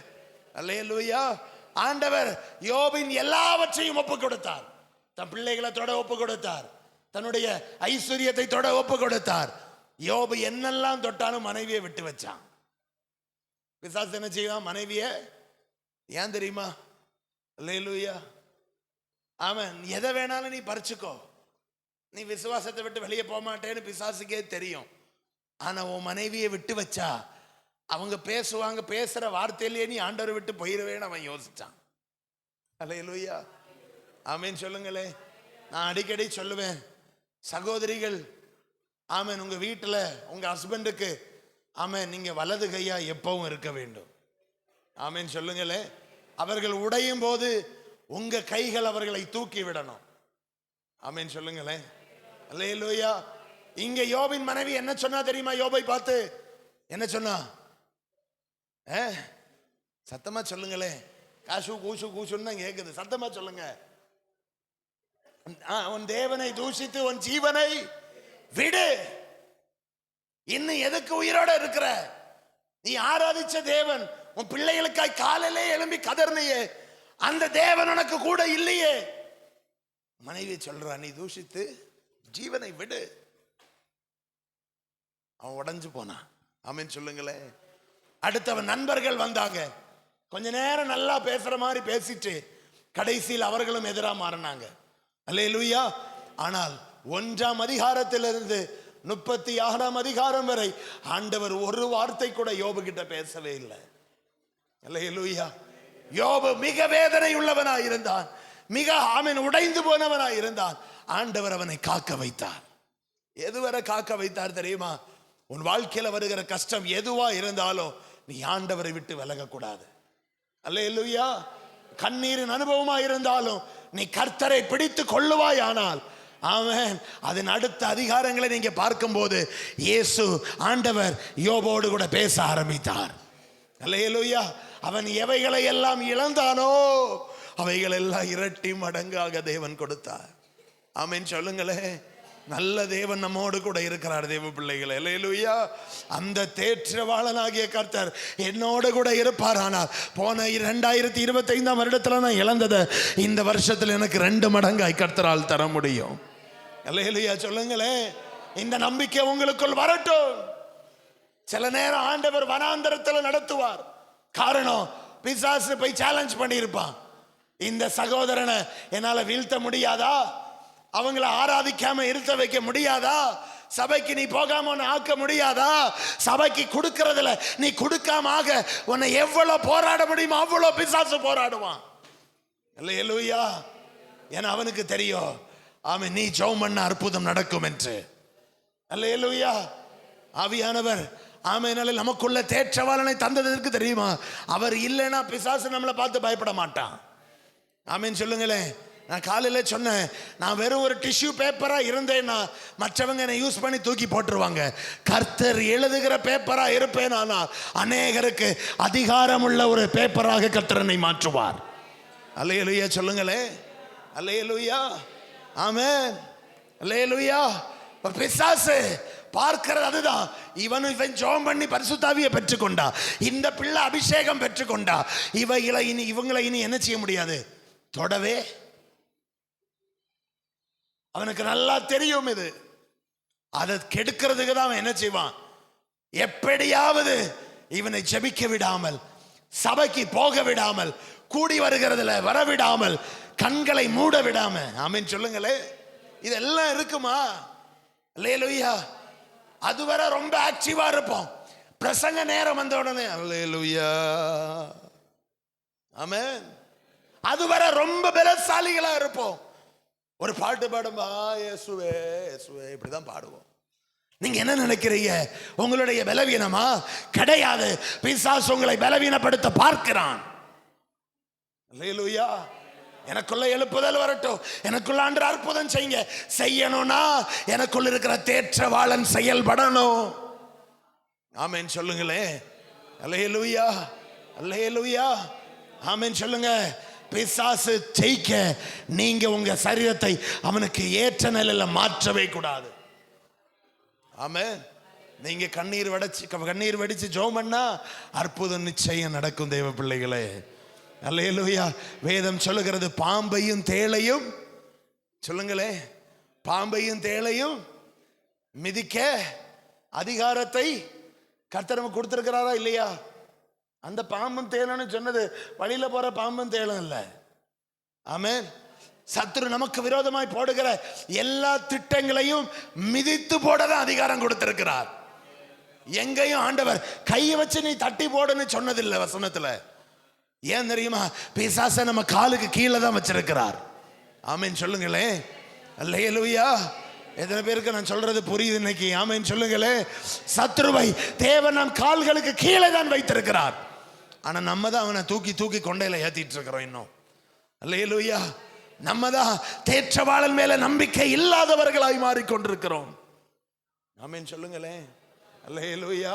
அல்லேலூயா. ஆண்டவர் யோபின் எல்லாவற்றையும் ஒப்பு கொடுத்தார். தன் பிள்ளைகளை தொட ஒப்பு கொடுத்தார். தன்னுடைய ஐஸ்வர்யத்தை தொட ஒப்பு கொடுத்தார். யோபு என்னெல்லாம் தொட்டாலும் மனைவியை விட்டு வச்சான். பிசாசு என்ன செய்வான்? மனைவிய ஏன் தெரியுமா? அல்லேலூயா, ஆமென். எதை வேணாலும் நீ பறிச்சுக்கோ, நீ விசுவாசத்தை விட்டு வெளியே போக மாட்டேன்னு பிசாசுக்கே தெரியும். ஆனா உன் மனைவியை விட்டு வச்சா அவங்க பேசுவாங்க, பேசுற வார்த்தையிலேயே நீ ஆண்டவரை விட்டு போயிடுவேன்னு அவன் யோசிச்சான். அல்லேலூயா, ஆமென் சொல்லுங்களே. நான் அடிக்கடி சொல்லுவேன், சகோதரிகள் ஆமென், உங்க வீட்டுல உங்க ஹஸ்பண்டுக்கு ஆமென் நீங்க வலது கையா எப்பவும் இருக்க வேண்டும். ஆமென் சொல்லுங்களே. அவர்கள் உடையும் போது உங்க கைகள் அவர்களை தூக்கி விடணும். ஆமென் சொல்லுங்களே. அல்லேலூயா. இங்க யோபின் மனைவி என்ன சொன்னா தெரியுமா? யோபை பார்த்து என்ன சொன்னா? சத்தமா சொல்லுங்களே. காசு கூசு கூசுன்னு தான் கேக்குது. சத்தமா சொல்லுங்க. உன் தேவனை தூஷித்து உன் ஜீவனை விடு. இன்னும் எதுக்கு உயிரோட இருக்கிற? நீ ஆராதிச்ச தேவன் உன் பிள்ளைகளுக்காய் காலையிலே எழும்பி கதர்னையே, அந்த தேவன் உனக்கு கூட இல்லையே. மனைவி சொல்றா, நீ தூஷித்து ஜீவனை விடு. அவன் உடைஞ்சு போனான். ஆமென் சொல்லுங்களே. அடுத்தவன் நண்பர்கள் வந்தாங்க. கொஞ்ச நேரம் நல்லா பேசுற மாதிரி பேசிட்டு கடைசியில் அவர்களும் எதிராக மாறினாங்க. அல்லேலூயா. ஆனால் 1ஆம் அதிகாரத்திலிருந்து 36ஆம் அதிகாரம் வரை ஆண்டவர் ஒரு வார்த்தை கூட யோபு கிட்ட பேசவே இல்லை. அல்லேலூயா. யோபு மிக வேதனை உள்ளவனாய் இருந்தான், மிக ஆமென் உடைந்து போனவனாய் இருந்தான். ஆண்டவர் அவனை காக்க வைத்தார். எதுவரை காக்க வைத்தார் தெரியுமா? உன் வாழ்க்கையில வருகிற கஷ்டம் எதுவா இருந்தாலும் நீ ஆண்டவரை விட்டு விலகக்கூடாது. அல்லேலூயா. கண்ணீரின் அனுபவமா இருந்தாலும் நீ கர்த்தரை பிடித்து கொள்ளுவாய். ஆனால் ஆமென், அதன் அடுத்த அதிகாரங்களை நீங்க பார்க்கும்போது இயேசு ஆண்டவர் யோபோடு கூட பேச ஆரம்பித்தார். அல்லேலூயா. அவன் எவைகளை எல்லாம் இழந்தானோ அவைகள் எல்லாம் இரட்டி மடங்காக தேவன் கொடுத்தார். ஆமென் சொல்லுங்களே. நல்ல தேவன் நம்மோடு கூட இருக்கிறார். தேவ பிள்ளைகள், அல்லேலூயா. அந்த தேற்றவாளனாகிய கர்த்தர் என்னோடு கூட இருப்பார். ஆனால் போன 2025ஆம் வருடத்துல நான் இழந்ததை இந்த வருஷத்துல எனக்கு 2 மடங்காய் கர்த்தரால் தர முடியும். அல்லேலூயா சொல்லுங்களே. இந்த நம்பிக்கை உங்களுக்குள் வரட்டும். சில நேரம் ஆண்டவர் வனாந்தரத்தில் நடத்துவார். காரணம், பிசாசு போய் சேலஞ்ச் பண்ணியிருப்பான். இந்த சகோதரனை என்னால வீழ்த்த முடியாதா? அவங்கள ஆராதிக்காம இருத்த வைக்க முடியாதா? சபைக்கு நீ போகாம உன்னை ஆக்க முடியாதா? சபைக்கு கொடுக்கறதுல நீ கொடுக்காம ஆக உன்னை எவ்வளவு போராட முடியுமோ அவ்வளவு பிசாசு போராடுவான். அல்லேலூயா. ஏன்னா அவனுக்கு தெரியும், ஆமென், நீ ஜெபம் பண்ண அற்புதம் நடக்கும் என்று. அல்லேலூயா. ஆவியானவர் ஆமென் நமக்குள்ள தேற்றவாளனை தந்ததற்கு தெரியுமா? அவர் இல்லைன்னா பிசாசு நம்மளை பார்த்து பயப்பட மாட்டான். ஆமென் சொல்லுங்களேன். நான் காலையில சொன்னேன், நான் வெறும் ஒரு டிஷ்யூ பேப்பரா இருந்தேன்னா மற்றவங்க என்னை யூஸ் பண்ணி தூக்கி போட்டுருவாங்க. கர்த்தர் எழுதுகிற பேப்பரா இருப்பேன், ஆனால் அநேகருக்கு அதிகாரம் உள்ள ஒரு பேப்பராக கர்த்தர் என்னை மாற்றுவார். அல்லேலூயா சொல்லுங்களே. அல்லேலூயா. ஆமென். அல்லேலூயா. பிசாசு பார்க்கிறது அதுதான். இவன் ஜெபம் பண்ணி பரிசுத்தாவியை பெற்றுக்கொண்டா, இந்த பிள்ளை அபிஷேகம் பெற்றுக்கொண்டா, இவங்களை இனி என்ன செய்ய முடியாது, தொடவே. அவனுக்கு நல்லா தெரியும் இது. அதை கெடுக்கிறதுக்கு தான் அவன் என்ன செய்வான், எப்படியாவது இவனை ஜெபிக்க விடாமல் சபைக்கு போக விடாமல், கூடி வருகிறதுல வரவிடாமல், கண்களை மூட விடாம. ஆமென் சொல்லுங்களே. இதெல்லாம் இருக்குமா? அல்லேலூயா. அதுவரை ரொம்ப ஆக்டிவா இருப்போம். பிரசங்க நேரம் வந்த உடனே அல்லேலூயா, ஆமென். அதுவரை ரொம்ப பலசாலிகளா இருப்போம். ஒரு பாட்டு பாடும்பா, இயேசுவே இயேசுவே, இப்படிதான் பாடுவோம். நீங்க என்ன நினைக்கிறீங்க? உங்களுடைய பலவீனமா? கிடையாது. பிசாசு உங்களை பலவீனப்படுத்த பார்க்கிறான். அல்லேலூயா. எனக்குள்ள எழுப்புதல் வரட்டும், எனக்குள்ள ஆண்டவர் அற்புதம் செய்யுங்க. செய்யணும்னா எனக்குள்ள இருக்கிற தேற்றவாளன் செயல்படணும். ஆமென் சொல்லுங்களே. அல்லேலூயா, அல்லேலூயா, ஆமென் சொல்லுங்க. பிசாசு ஜெயிக்க நீங்க உங்க சரீரத்தை அவனுக்கு ஏற்ற நிலையில மாற்றவே கூடாது. ஆமென். நீங்க கண்ணீர் வடிச்சு ஜெபம் பண்ணா அற்புதம் நிச்சயம் நடக்கும் தேவ பிள்ளைகளே. அல்லேலூயா. வேதம் சொல்லுகிறது, பாம்பையும் தேளையும், சொல்லுங்களே, பாம்பையும் தேளையும் மிதிக்க அதிகாரத்தை கர்த்தர் நமக்கு கொடுத்திருக்கிறாரா இல்லையா? அந்த பாம்பும் தேளன்னு சொன்னது வழியில போற பாம்பும் தேளும் இல்ல. ஆமென். சத்துரு நமக்கு விரோதமாய் போடுகிற எல்லா திட்டங்களையும் மிதித்து போடதான் அதிகாரம் கொடுத்திருக்கிறார். எங்கேயும் ஆண்டவர் கையை வச்சு நீ தட்டி போடுன்னு சொன்னதில்லை வசனத்துல. ஏன் தெரியுமா? பிசாசை நம்ம காலுக்கு கீழே தான் வச்சிருக்கிறார். ஆமென் சொல்லுங்களே. அல்லேலூயா. எத்தனை பேருக்கு நான் சொல்றது புரியுது இன்னைக்கு? ஆமென் சொல்லுங்களே. சத்ருவை தேவன் நம் கால்களுக்கு கீழே தான் வைத்திருக்கிறார். ஆனா நம்ம தான் அவனை தூக்கி தூக்கி கொண்டையில ஏத்திட்டு இருக்கிறோம் இன்னும். அல்லேலூயா. நம்ம தான் தேற்றவாளன் மேல நம்பிக்கை இல்லாதவர்களாய் மாறிக்கொண்டிருக்கிறோம். ஆமென் சொல்லுங்களே. அல்லேலூயா.